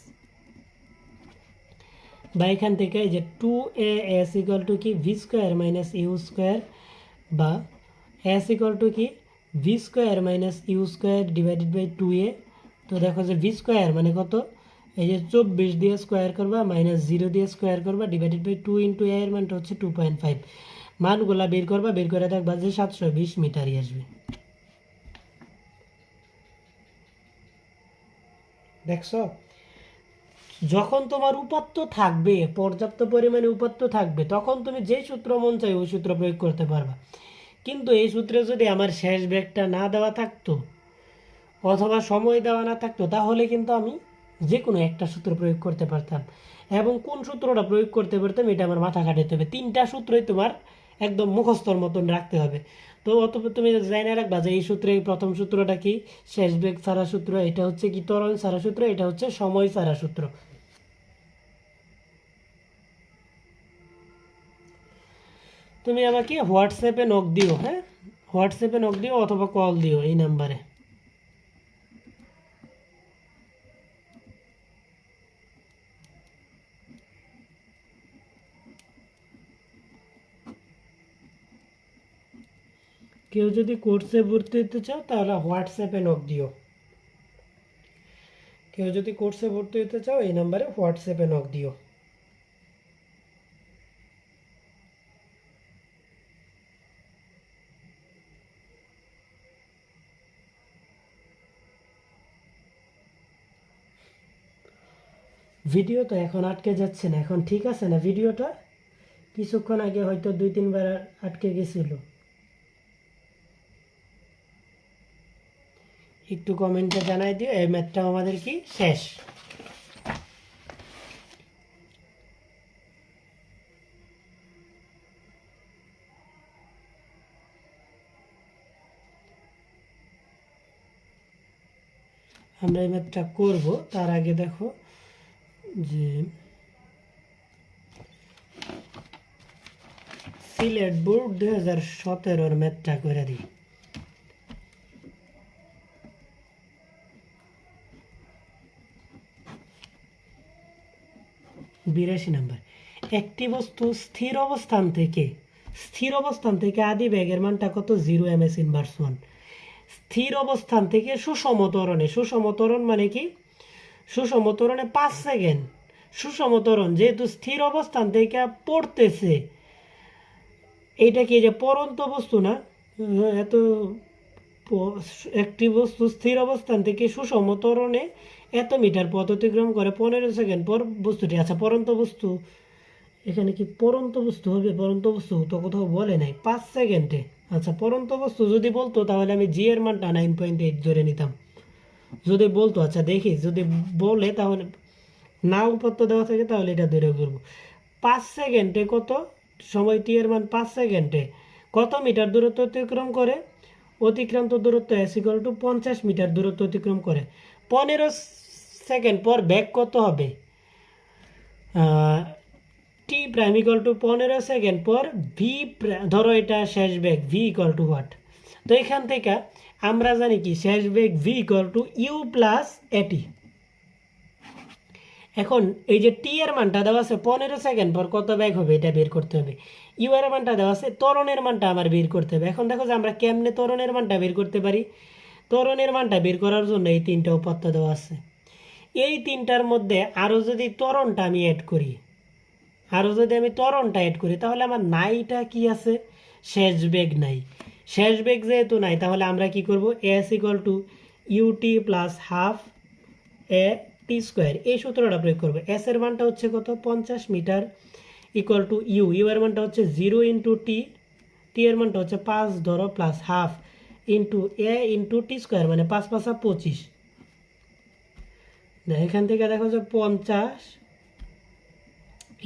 বা এখান থেকে এই যে 2as ইকুয়াল টু কি V square minus U square, বা এস ইকুয়াল টু কি V square minus U square divided by 2a। তো দেখো যে ভি স্কোয়ার মানে কত, এই যে 24 দিয়ে স্কোয়ার করবা মাইনাস 0 দিয়ে স্কোয়ার করবা ডিভাইডেড বাই 2 ইন্টু এ এর মানটা হচ্ছে 2.5, মানগুলা বের করবা, বের করে দেখবা যে 720 মিটারই আসবে। দেখছো, যখন তোমার উপাত্ত থাকবে, পর্যাপ্ত পরিমাণে উপাত্ত থাকবে, তখন তুমি যে সূত্র মন চাই ওই সূত্র প্রয়োগ করতে পারবা। কিন্তু এই সূত্রে যদি আমার শেষ বেগটা না দেওয়া থাকতো অথবা সময় দেওয়া না থাকতো তাহলে কিন্তু আমি যে কোনো একটা সূত্র প্রয়োগ করতে পারতাম। এবং কোন সূত্রটা প্রয়োগ করতে পারতাম এটা আমার মাথা খাটাতে হবে। 3টা সূত্রই তোমার একদম মুখস্থর মতন রাখতে হবে। তো অথবা তুমি জানি না রাখবা যে এই সূত্রে প্রথম সূত্রটা কি শেষ বেগ ছাড়া সূত্র, এটা হচ্ছে কি ত্বরণ ছাড়া সূত্র, এটা হচ্ছে সময় ছাড়া সূত্র। তুমি আমাকে হোয়াটসঅ্যাপে নক দিও, হ্যাঁ হোয়াটসঅ্যাপে নক দিও অথবা কল দিও এই নাম্বারে। কেউ যদি কোর্সে ভর্তি হতে চাও তাহলে হোয়াটসঅ্যাপে নক দিও। কেউ যদি কোর্সে ভর্তি হতে চাও এই নাম্বারে হোয়াটসঅ্যাপে নক দিও। ভিডিও তো এখন আটকে যাচ্ছে না, এখন ঠিক আছে না ভিডিওটা? কিছুক্ষণ আগে হয়তো 2-3 বার আটকে গেছিল। একটু কমেন্টে জানাই দিও এই ম্যাথটা আমাদের কি শেষ। আমরা এই ম্যাথটা করব, তার আগে দেখো যে সিলেট বোর্ড 2017 ম্যাথটা করে দিই। 82 নাম্বার। একটি বস্তু স্থির অবস্থান থেকে আদি বেগের মানটা কত 0 ms ইনভার্স 1। স্থির অবস্থান থেকে সুষম ত্বরণে মানে কি সুষম ত্বরণে 5 সেকেন্ড, সুষম ত্বরণ যেহেতু স্থির অবস্থান থেকে পড়তেছে, এইটা কি যে পরন্ত বস্তু না, এত একটি বস্তু স্থির অবস্থান থেকে সুষম ত্বরণে এত মিটার পথ অতিক্রম করে 15 সেকেন্ড পর বস্তুটি, আচ্ছা পরন্ত বস্তু, এখানে কি পরন্ত বস্তু হবে? পরন্ত বস্তু তো কোথাও বলে নাই 5 সেকেন্ডে। আচ্ছা পরন্ত বস্তু যদি বলতো তাহলে আমি জি এর মানটা 9.8 ধরে নিতাম যদি বলতো। আচ্ছা দেখি যদি বলে তাহলে না উপাত্ত দেওয়া থাকে তাহলে এটা ধরে করবো। 5 সেকেন্ডে কত সময়, টি এর মান 5 সেকেন্ডে কত মিটার দূরত্ব অতিক্রম করে? অতিক্রান্ত দূরত্ব এস ইকুয়াল টু 50 মিটার দূরত্ব অতিক্রম করে। 15 সেকেন্ড পর ব্যাক কত হবে? T prime equal to 15 second পর ভি, ধরো এটা শেষ বেগ ভি ইকুয়াল টু হোয়াট। তো এখান থেকে আমরা জানি কি শেষ বেগ V equal to U plus AT, এখন এই যে টি এর মানটা দেওয়া আছে 15 সেকেন্ড পর কত বেগ হবে এটা বের করতে হবে। ইউ এর মানটা দেওয়া আছে, ত্বরণের মানটা আমার বের করতে হবে। এখন দেখো যে আমরা কেমনে ত্বরণের মানটা বের করতে পারি। ত্বরণের মানটা বের করার জন্য এই তিনটা উপাত্ত দেওয়া আছে। এই তিনটার মধ্যে আরও যদি ত্বরণটা আমি অ্যাড করি, তাহলে আমার নাইটা কি আছে, শেষ বেগ নাই। শেষ বেগ যেহেতু নাই তাহলে আমরা কি করব, S equal to UT plus half A T square, এই সূত্রটা প্রয়োগ করবো। এস এর মানটা হচ্ছে কত, 50 মিটার, ইকুয়াল টু ইউ এর মানটা হচ্ছে 0 ইন্টু টি, টি এর মানটা হচ্ছে 5 ধরো প্লাস হাফ ইন্টু এ ইন্টু টি স্কোয়ার, মানে 5 5 25। এখান থেকে দেখো যে 50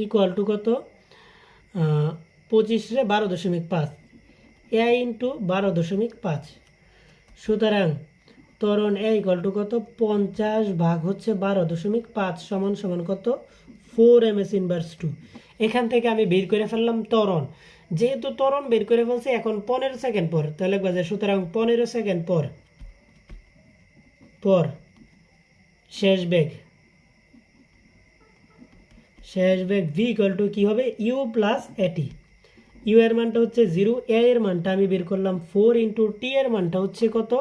ইকুয়াল টু কত, 25 রে 12.5, এ ইন্টু 12.5। সুতরাং ত্বরণ এ ইকুয়াল টু কত, 50 ভাগ হচ্ছে 12.5 সমান সমান কত, 4 ms ইনভার্স 2। এখান থেকে আমি বের করে ফেললাম ত্বরণ। যেহেতু ত্বরণ বের করে ফেলছি, এখন 15 সেকেন্ড পর তাহলে বাজে, সুতরাং 15 সেকেন্ড পর শেষ বেগ ভি ইকুয়াল টু কী হবে, ইউ প্লাস এটি। ইউ এর মানটা হচ্ছে 0, এ এর মানটা আমি বের করলাম 4 ইন্টু টি এর মানটা হচ্ছে কত,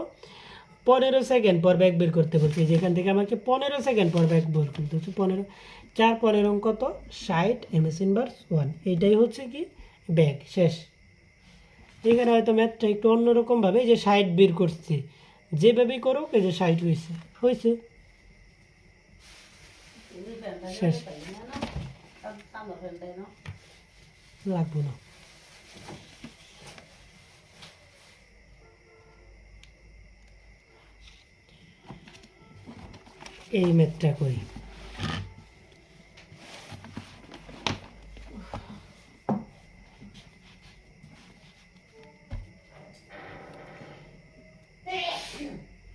15 সেকেন্ড পর ব্যাগ বের করতে বলছি। যেখান থেকে আমাকে 15 সেকেন্ড পর ব্যাগ বের করতে হচ্ছে। 15 4 15 কত, 60 ms ইনভার্স 1। এইটাই হচ্ছে কি ব্যাগ শেষ। এখানে হয়তো ম্যাথটা একটু অন্যরকমভাবে, যে 60 বের করছে, যেভাবেই করুক এই যে 60 হয়েছে শেষ, লাগবো না। এই ম্যাথটা করি।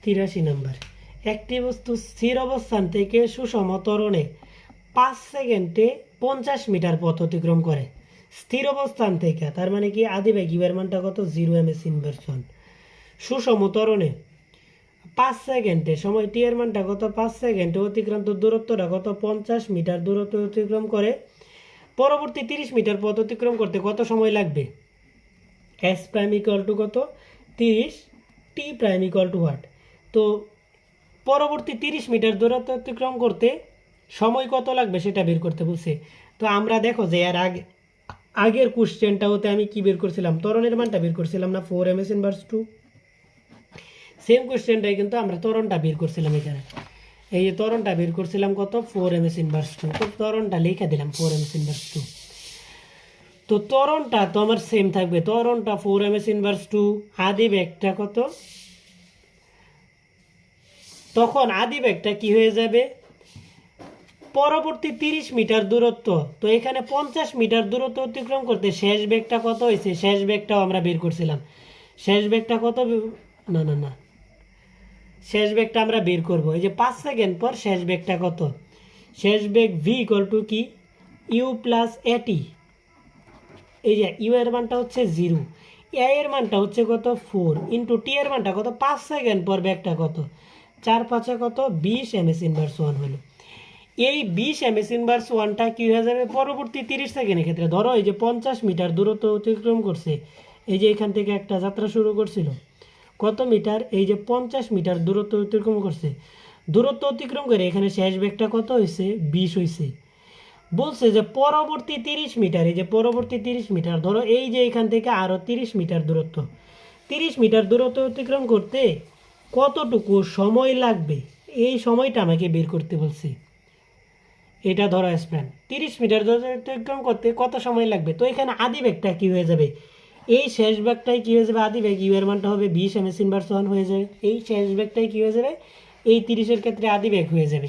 তিরাশি নম্বর, একটি বস্তু স্থির অবস্থান থেকে সুষম ত্বরণে 5 সেকেন্ডে 50 মিটার পথ অতিক্রম করে। স্থির অবস্থান থেকে, তার মানে কি আদিবেগ ইউ এর মানটা কত, 0 ms ইনভার্স 1। সুষম ত্বরণে 5 সেকেন্ডে, সময় টি এর মানটা কত, 5 সেকেন্ডে অতিক্রান্ত দূরত্বটা কত, 50 মিটার দূরত্ব অতিক্রম করে। পরবর্তী 30 মিটার পথ অতিক্রম করতে কত সময় লাগবে, এস প্রাইম ইকুয়াল টু কত, 30, টি প্রাইম ইকুয়াল টু হোয়াট। তো পরবর্তী 30 মিটার দূরত্ব অতিক্রম করতে সময় কত লাগবে সেটা বের করতে বলছে। তো আমরা দেখো যে এর আগের কোশ্চেনটা হতে আমি কি বের করছিলাম, ত্বরণের মানটা বের করছিলাম না, 4 ms ইনভার্স 2। সেম কোশ্চেনটাই কিন্তু আমরা ত্বরণটা বের করছিলাম। এখানে এই যে ত্বরণটা বের করছিলাম কত, 4 ms ইনভার্স 2। তো ত্বরণটা লিখে দিলাম 4 ms ইনভার্স 2। তো ত্বরণটা তো আমার সেম থাকবে, ত্বরণটা 4 ms ইনভার্স 2। আদি বেগটা কত, তখন আদি বেগটা কি হয়ে যাবে, পরবর্তী 30 মিটার দূরত্ব, তো এখানে 50 মিটার দূরত্ব অতিক্রম করতে শেষ বেগটা কত হয়েছে, শেষ বেগটাও আমরা বের করছিলাম। শেষ বেগটা কত, না শেষ বেগটা আমরা বের করব। এই যে 5 সেকেন্ড পর শেষ বেগটা কত, শেষ বেগ ভি ইকুয়াল টু কি, ইউ প্লাস এটি। এই যে ইউ এর মানটা হচ্ছে 0, এ এর মানটা হচ্ছে কত, 4 ইন্টু টি এর মানটা কত, 5 সেকেন্ড পর বেগটা কত, 4 5 কত, 20 ms ইনভার্স 1 হলো। এই 20 ms ইনভার্স 1টা কি হয়ে যাবে, পরবর্তী 30 সেকেন্ডের ক্ষেত্রে ধরো এই যে 50 মিটার দূরত্ব অতিক্রম করছে, এই যে এখান থেকে একটা যাত্রা শুরু করছিল, কত মিটার, এই যে 50 মিটার দূরত্ব অতিক্রম করছে। দূরত্ব অতিক্রম করে এখানে শেষ বেগটা কত হয়েছে, 20 হয়েছে। বলছে যে পরবর্তী 30 মিটার, এই যে পরবর্তী 30 মিটার ধরো এই যে এখান থেকে আরও 30 মিটার দূরত্ব, 30 মিটার দূরত্ব অতিক্রম করতে কতটুকু সময় লাগবে, এই সময়টা আমাকে বের করতে বলছে। এটা ধরো স্প্যান 30 মিটার অতিক্রম করতে কত সময় লাগবে। তো এখানে আদি বেগটা কী হয়ে যাবে, এই শেষ বেগটাই কী হয়ে যাবে, আদি বেগ ইউ এর মানটা হবে 20 ms ইনভার্স 1 হয়ে যাবে। এই শেষ বেগটাই কী হয়ে যাবে, এই 30-এর ক্ষেত্রে আদি বেগ হয়ে যাবে।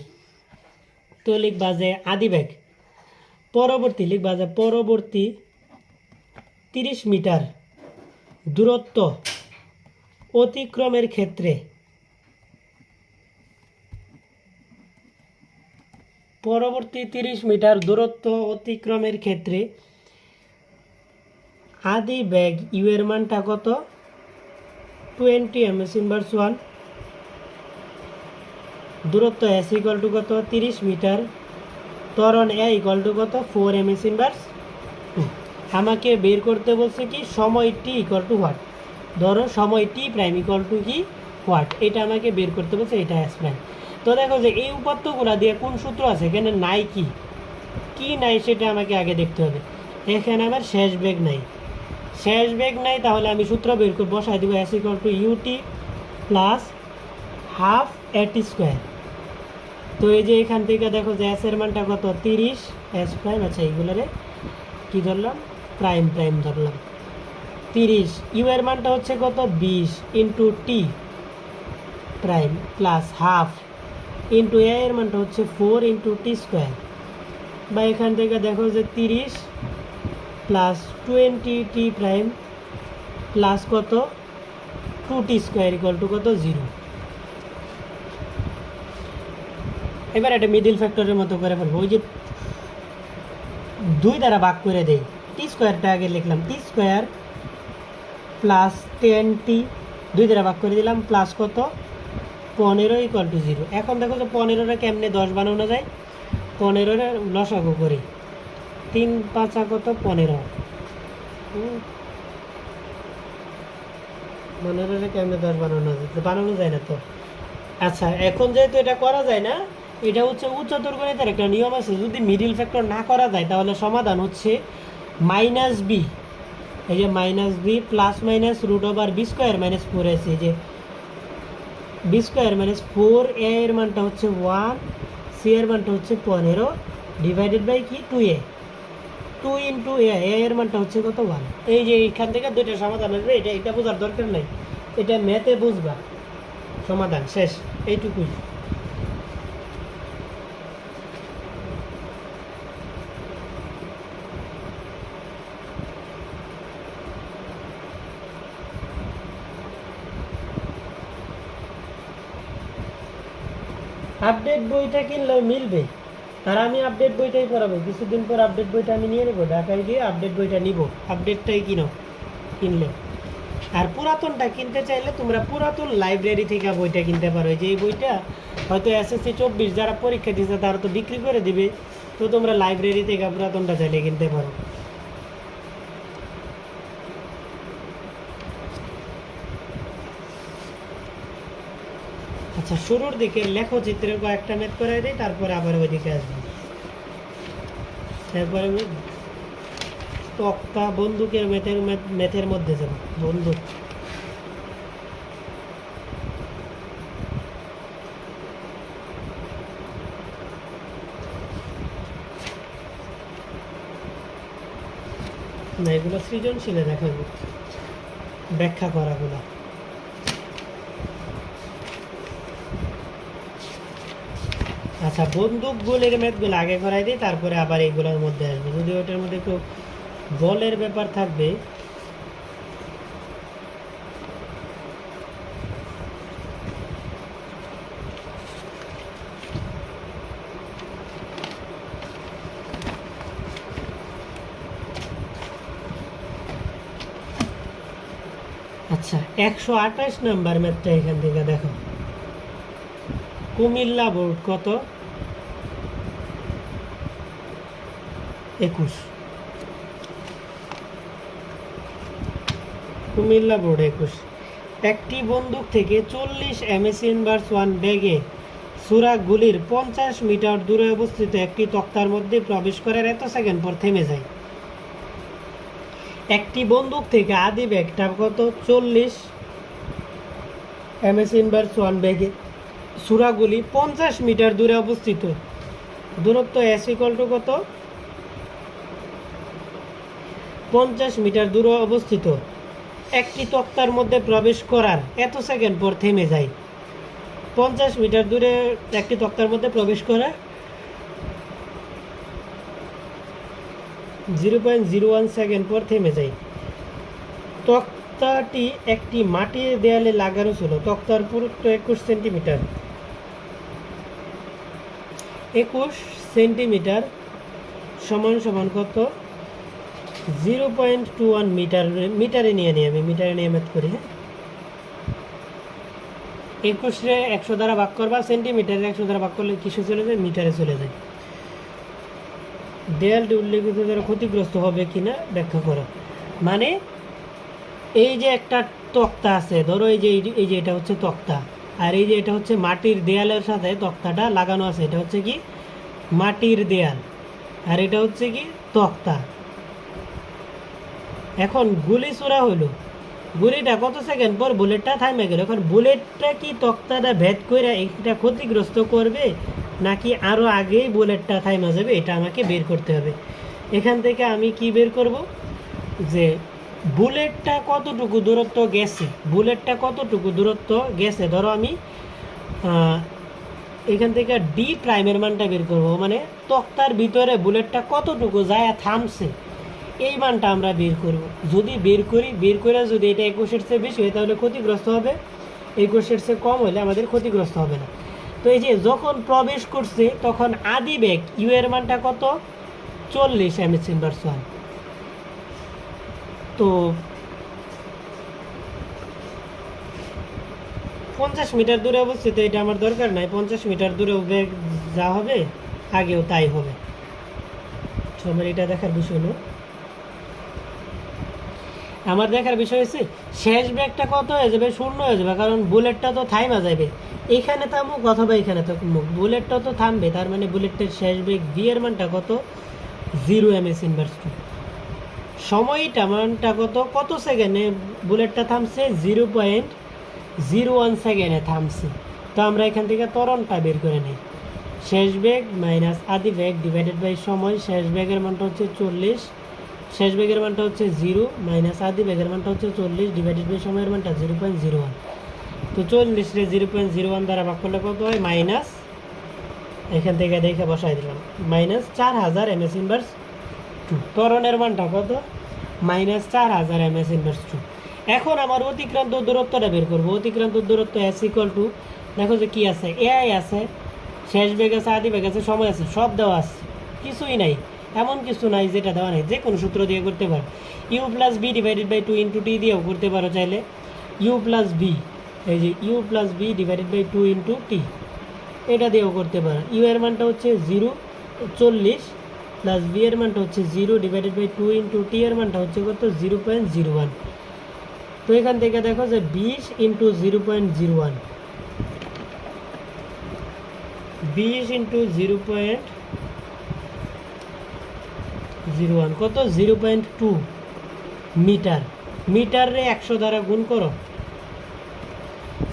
তো লিখবা যে আদি বেগ, পরবর্তী লিখবা যে পরবর্তী 30 মিটার দূরত্ব অতিক্রমের ক্ষেত্রে, পরবর্তী 30 মিটার দূরত্ব অতিক্রমের ক্ষেত্রে আদি বেগ ইউ এর মানটা কত, 20 ms ইনভার্স 1। দূরত্ব এস ইকুয়াল টু কত, 30 মিটার ত্বরণ এ ইকুয়াল টু কত 4 এমএস ইনভার্স 2। আমাকে বের করতে বলছে কি সময় টি ইকুয়াল টু হোয়াট, ধরো সময় টি প্রাইম ইকুয়াল টু কি হোয়াট, এটা আমাকে বের করতে বলছে, এটা এস প্রাইম। তো দেখো যে এই উপাত্তগুলো দিয়ে কোন সূত্র আছে, এখানে নাই কি কি নাই সেটা আমাকে আগে দেখতে হবে। এখানে আমার শেষ বেগ নাই, শেষ বেগ নাই, তাহলে আমি সূত্র বের করে বসাই দেবো S equal to UT plus half AT square. তো এই যে এখান থেকে দেখো যে এস এর মানটা কত 30 এস প্রাইম, আচ্ছা এইগুলোরে কি ধরলাম প্রাইম প্রাইম ধরলাম 30, ইউ এর মানটা হচ্ছে কত 20 into T prime plus half into এ এর মানটা হচ্ছে 4 ইন্টু টি স্কোয়ার, বা এখান থেকে দেখো যে 30 প্লাস 20 টি প্রাইম প্লাস কত 2 টি স্কোয়ার ইকুয়াল টু কত 0। এবার এটা মিডিল ফ্যাক্টরের মতো করে ফেলবো, ওই যে 2 দ্বারা ভাগ করে দেই, টি স্কোয়ারটা আগে লিখলাম টি স্কোয়ার প্লাস 10t 2 দ্বারা ভাগ করে দিলাম প্লাস কত 15 ইকুয়াল টু 0। এখন দেখো যে 15টা কেমনে 10 বানানো যায়, 15টা লসাগু করি, 3 5 কত 15, 15টা কেমনে 10 বানানো যায় না তো। আচ্ছা এখন যেহেতু এটা করা যায় না, এটা হচ্ছে উচ্চতর গণিতের একটা নিয়ম আছে, যদি মিডিল ফ্যাক্টর না করা যায় তাহলে সমাধান হচ্ছে মাইনাস বি, এই যে minus B plus minus root over B square minus 4 আছে, এই যে বি স্কোয়ার মাইনাস 4, এ এর মানটা হচ্ছে 1, সি এর মানটা হচ্ছে 15 ডিভাইডেড বাই কি 2a, 2 ইন্টু এ এর মানটা হচ্ছে কত 1। এই যে এইখান থেকে দুইটা সমাধান আসবে, এটা বোঝার দরকার নাই, এটা ম্যাথে বুঝবা, সমাধান শেষ, এইটুকুই। আপডেট বইটা কিনলেও মিলবে, আর আমি আপডেট বইটাই পড়াবো, কিছুদিন পর আপডেট বইটা আমি নিয়ে নেবো, ঢাকায় গিয়ে আপডেট বইটা নিব, আপডেটটাই কিনলে। আর পুরাতনটা কিনতে চাইলে তোমরা পুরাতন লাইব্রেরি থেকে বইটা কিনতে পারো, যে এই বইটা হয়তো এসএসসি 24 যারা পরীক্ষা দিচ্ছে তারা তো বিক্রি করে দিবে, তো তোমরা লাইব্রেরি থেকে পুরাতনটা চাইলে কিনতে পারো। আচ্ছা শুরুর দিকে লেখচিত্রের কয়েকটা ম্যাথ করে দিই, তারপরে আবার ওইদিকে আসবো। তারপরে তক্তা বন্দুকের ম্যাথের মধ্যে যাবো, বন্দুক না, এগুলো সৃজনশীলে দেখাবো, ব্যাখ্যা করাগুলো। আচ্ছা বন্দুক গোলের ম্যাথগুলো আগে করাই দিই, তারপরে আবার এইগুলোর মধ্যে আসবে, যদি ওটার মধ্যে একটু বলের ব্যাপার থাকবে। আচ্ছা 128 নাম্বার ম্যাথটা এখান থেকে দেখো, কুমিল্লা বোর্ড কত 21, কুমিল্লা বোর্ড 21। একটি বন্দুক থেকে 40 এমএস ইনভার্স 1 ব্যাগে সুরাগুলির 50 মিটার দূরে অবস্থিত একটি তক্তার মধ্যে প্রবেশ করার এত সেকেন্ড পর থেমে যায়। একটি বন্দুক থেকে আদি ব্যাগটা কত 40 এমএস ইনভার্স 1 ব্যাগে সুরাগুলি 50 মিটার দূরে অবস্থিত, দূরত্ব এস ইকুয়াল টু কত 50 মিটার দূরে অবস্থিত একটি তক্তার মধ্যে প্রবেশ করার এত সেকেন্ড পর থেমে যায়। 50 মিটার দূরে একটি তক্তার মধ্যে প্রবেশ করা 0.01 সেকেন্ড পর থেমে যায়। তক্তাটি একটি মাটির দেয়ালে লাগানো ছিল, তক্তার পুরুত্ব 21 সেন্টিমিটার, 21 সেন্টিমিটার সমান সমান কত 0.21 মিটার, মিটারে নিয়ে নিই, আমি মিটারে নিয়ে ম্যাথ করি। হ্যাঁ 21 100 দ্বারা ভাগ করবা, সেন্টিমিটারে 100 দ্বারা ভাগ করলে কিসে চলে যায়, মিটারে চলে যায়। দেয়ালটি উল্লেখিত দ্বারা ক্ষতিগ্রস্ত হবে কিনা ব্যাখ্যা করো। মানে এই যে একটা তক্তা আছে, ধরো এই যে এটা হচ্ছে তক্তা, আর এই যে এটা হচ্ছে মাটির দেয়ালের সাথে তক্তাটা লাগানো আছে, এটা হচ্ছে কি মাটির দেয়াল, আর এটা হচ্ছে কি তক্তা। এখন গুলি ছোড়া হলো, গুলিটা কত সেকেন্ড পর বুলেটটা থামে গেল। এখন বুলেটটা কি তক্তাটা ভেদ করে এটা ক্ষতিগ্রস্ত করবে, নাকি আরও আগেই বুলেটটা থামা যাবে, এটা আমাকে বের করতে হবে। এখান থেকে আমি কি বের করব, যে বুলেটটা কতটুকু দূরত্ব গেছে, বুলেটটা কতটুকু দূরত্ব গেছে। ধরো আমি এখান থেকে ডি প্রাইমের মানটা বের করব, মানে তক্তার ভিতরে বুলেটটা কতটুকু যায় থামছে, এই মানটা আমরা বের করব। যদি বের করে যদি এটা 21-এর চেয়ে বেশি হয় তাহলে ক্ষতিগ্রস্ত হবে, 21-এর চেয়ে কম হলে আমাদের ক্ষতিগ্রস্ত হবে না। তো এই যে যখন প্রবেশ করছে তখন আদি বেগ ইউ এর মানটা কত, 40 m/s1। তো 50 মিটার দূরে অবস্থিত, এটা আমার দরকার নাই, 50 মিটার দূরে বেগ যা হবে আগেও তাই হবে। আমার এটা দেখার বিষয় নয়, আমার দেখার বিষয় হচ্ছে শেষ বেগটা কত হয়ে যাবে, 0 হয়ে যাবে, কারণ বুলেটটা তো থাইমা যাবে। এখানে থামুক অথবা এখানে থামুক, বুলেটটা তো থামবে, তার মানে বুলেটের শেষ বেগ ভি এর মানটা কত, 0 m/s2। সময়টা মানটা কত সেকেন্ডে বুলেটটা থামছে, 0.01 সেকেন্ডে থামছে। তো আমরা এখান থেকে ত্বরণটা বের করে নিই, শেষ বেগ মাইনাস আদি বেগ ডিভাইডেড বাই সময়। শেষ বেগের মানটা হচ্ছে 40, শেষ বেগের মানটা হচ্ছে 0 মাইনাস আদি বেগের মানটা হচ্ছে 40 ডিভাইডেড বাই সময়ের মানটা 0.01। তো 40-রে 0.01 দ্বারা ভাগ করলে কত হয়, মাইনাস, এখান থেকে দেখে বসাই দিলাম, মাইনাস 4000 m/s2। ত্বরণের মানটা কত, মাইনাস 4000 m/s2। এখন আমার অতিক্রান্ত দূরত্বটা বের করবো। অতিক্রান্ত দূরত্ব s = দেখো যে কি আছে, এআই আছে, শেষ বেগ আছে, আদি বেগ আছে, সময় আছে, সব দেওয়া আছে, কিছুই নাই, এমন কিছু নাই যেটা দেওয়া নাই। যে কোনো সূত্র দিয়ে করতে পারো, U plus B divided by 2 × T দিয়েও করতে পারো চাইলে। ইউ প্লাস বি, এই যে U plus B divided by 2 × T, এটা দিয়েও করতে পারো। ইউ এর মানটা হচ্ছে 0.40 প্লাস বি এর মানটা হচ্ছে 0 ডিভাইডেড বাই 2 × টি এর মানটা হচ্ছে কত, 0.01। তো এখান থেকে দেখো যে 20 × 0.01, 20 × 0.01 কত, 0.2 মিটার। মিটারে 100 দ্বারা গুণ করো,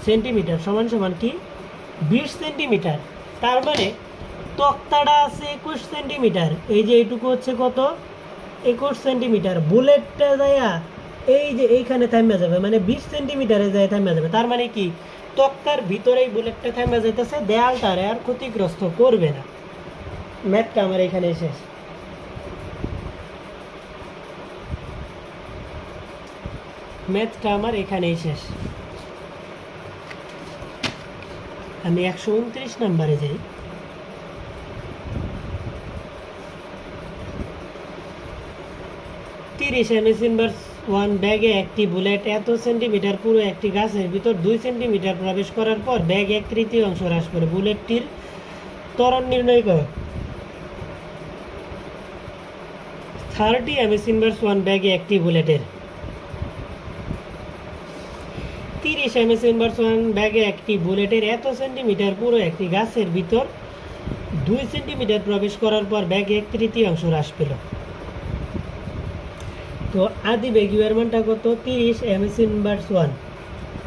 সেন্টিমিটার সমান সমান কি 20 সেন্টিমিটার। তার মানে তক্তাটা আছে 21 সেন্টিমিটার, এই যে এইটুকু হচ্ছে কত, 21 সেন্টিমিটার। বুলেটটা যায় এই যে এইখানে থামে যাবে, মানে 20 সেন্টিমিটারে যায় থামে যাবে। তার মানে কি তক্তার ভিতরেই বুলেটটা থামে যাইতেছে, দেয়ালটারে আর ক্ষতিগ্রস্ত করবে না। ম্যাথটা আমার এখানে শেষ। ম্যাথটা আমার এখানেই শেষ। আমি 129 নম্বরে যাই। 30 m/s1 ব্যাগে একটি বুলেট এত সেন্টিমিটার পুরো একটি গাছের ভিতর 2 সেন্টিমিটার প্রবেশ করার পর ব্যাগ 1/3 হ্রাস করে। বুলেটটির ত্বরণ নির্ণয় করো। 30 m/s1 ব্যাগে একটি বুলেটের 30 m/s1 ব্যাগে একটি বুলেটের এত সেন্টিমিটার পুরো একটি গাছের ভিতর 2 সেন্টিমিটার প্রবেশ করার পর ব্যাগ 1/3 হ্রাস পেল। তো আদি বেগ ইউ এর মানটা কত, 30 m/s1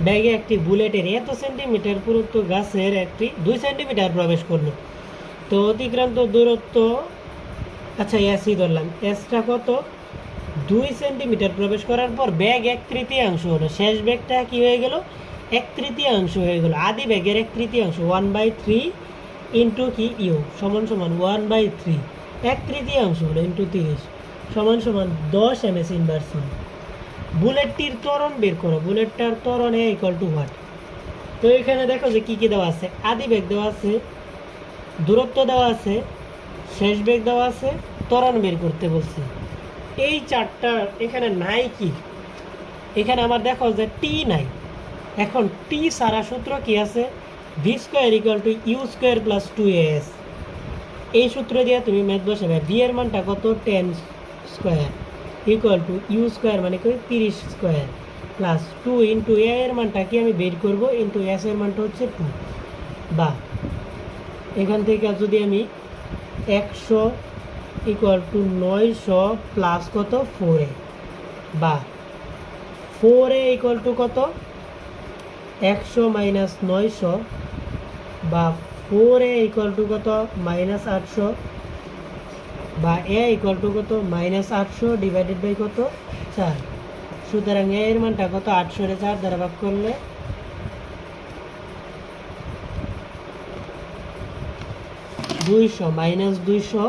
ব্যাগে একটি বুলেটের এত সেন্টিমিটার পুরুত্ব গাছের একটি 2 সেন্টিমিটার প্রবেশ করলো। তো অতিক্রান্ত দূরত্ব, আচ্ছা এসই ধরলাম, এসটা কত, 2 সেন্টিমিটার প্রবেশ করার পর ব্যাগ 1/3 হলো। শেষ ব্যাগটা কি হয়ে গেল, 1/3 হয়ে গেল। আদি ব্যাগের 1/3 1/3 ইন্টু কি ইউ সমান সমান 1/3, 1/3 হলো ইন্টু 30 সমান সমান 10 m/s1। বুলেটটির ত্বরণ বের করো। বুলেটটার ত্বরণ এ ইকুয়াল টু হোয়াট। তো এখানে দেখো যে কি কি দেওয়া আছে, আদি বেগ দেওয়া আছে, দূরত্ব দেওয়া আছে, শেষ বেগ দেওয়া আছে, ত্বরণ বের করতে বলছে। এই চারটা এখানে নাই কি, এখানে আমার দেখো যে টি নাই। এখন টি সারা সূত্র কি আছে, V square equal to U square plus 2as। এই সূত্র দিয়ে তুমি ম্যাথ বসাবে। বি এর মানটা কত 10 square equal to U square মানে কি 30 স্কোয়ার প্লাস 2 ইন্টু এ এর মানটা কি আমি বের করবো ইন্টু এস এর মানটা হচ্ছে 2, বা এখান থেকে যদি আমি 100 ইকুয়াল টু 900 প্লাস কত 4a, বা 4a ইকুয়াল টু কত 100 মাইনাস 900, বা 4a ইকুয়াল টু কত মাইনাস 800, বা এ ইকুয়াল টু কত মাইনাস 800 ডিভাইডেড বাই কত 4। সুতরাং এ এর মানটা কত 800 রে 4 দ্বারা ভাগ করলে 200 মাইনাস 200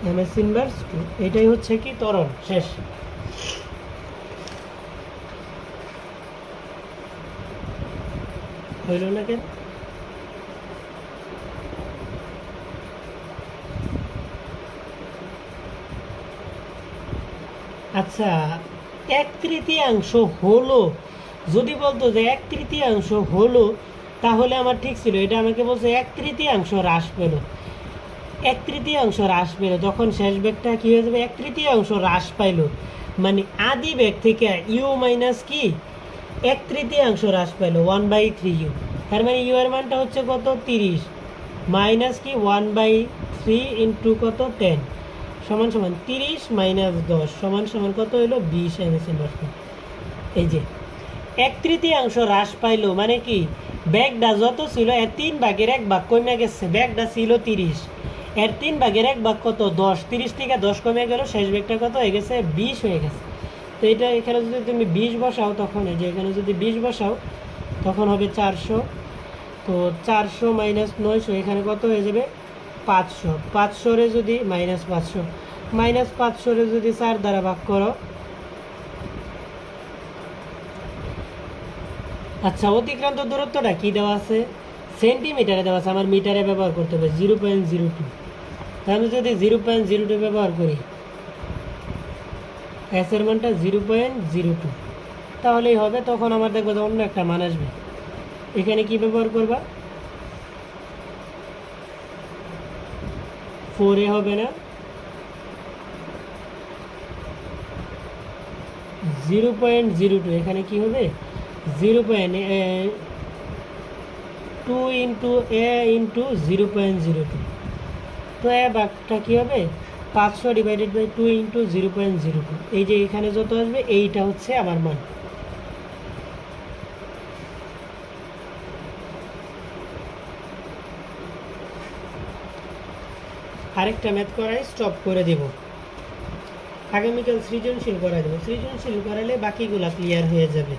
এমএস ইনভার্স 2। এটাই হচ্ছে কি ত্বরণ। শেষ। হইল না কেন? আচ্ছা, 1/3 হলো, যদি বলতো যে 1/3 হলো তাহলে আমার ঠিক ছিল। এটা আমাকে বলছে 1/3 হ্রাস পেল, 1/3 হ্রাস পেল, তখন শেষ ব্যাগটা কি হয়ে যাবে 1/3 হ্রাস পাইল, মানে আদি ব্যাগ থেকে ইউ মাইনাস কি 1/3 হ্রাস পাইল 1/3 ইউ। তার মানে ইউ এর মানটা হচ্ছে কত 30 মাইনাস কি 1/3 ইন্টু কত 10 সমান সমান 30 মাইনাস 10 সমান সমান কত হইলো 20 এমএস ইনভার্স। এই যে 1/3 হ্রাস পাইলো মানে কি ব্যাগটা যত ছিল এর 3/1 কমে গেছে। ব্যাগটা ছিল 30, এর 3/1 কত 10, 30 থেকে 10 কমে গেল, শেষ ব্যাগটা কত হয়ে গেছে 20 হয়ে গেছে। তো এটা এখানে যদি তুমি 20 বসাও, তখন এই যে এখানে যদি 20 বসাও তখন হবে 400। তো 400 মাইনাস 900 এখানে কত হয়ে যাবে 500। 500 রে যদি মাইনাস 500 রে যদি 4 দ্বারা ভাগ করো, আচ্ছা অতিক্রান্ত দূরত্বটা কি দেওয়া আছে সেন্টিমিটারে দেওয়া আছে, আমার মিটারে ব্যবহার করতে হবে 0.02। আমি যদি 0.02 ব্যবহার করি, এস এর মানটা 0.02 তাহলেই হবে। তখন আমার দেখবো অন্য একটা মান আসবে। এখানে কি ব্যবহার করবা 4a হবে না, 0.02 এখানে কি হবে 0.2 ইন্টু এ ইন্টু 0.02। তো এ ভাগটা কী হবে 500 ডিভাইডেড বাই 2 ইন্টু 0.02। এই যে এখানে যত আসবে এইটা হচ্ছে আমার মান। আরেকটা ম্যাথ করাই স্টপ করে দেব, আগামীকাল সৃজনশীল করা দেবো। সৃজনশীল করালে বাকিগুলা ক্লিয়ার হয়ে যাবে।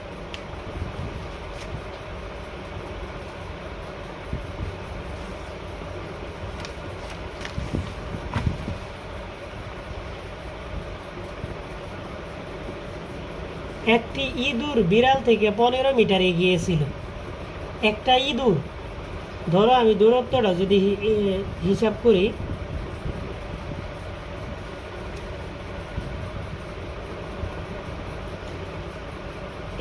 একটি ইঁদুর বিড়াল থেকে 15 মিটার এগিয়েছিল। একটা ইঁদুর, ধরো আমি দূরত্বটা যদি হিসাব করি,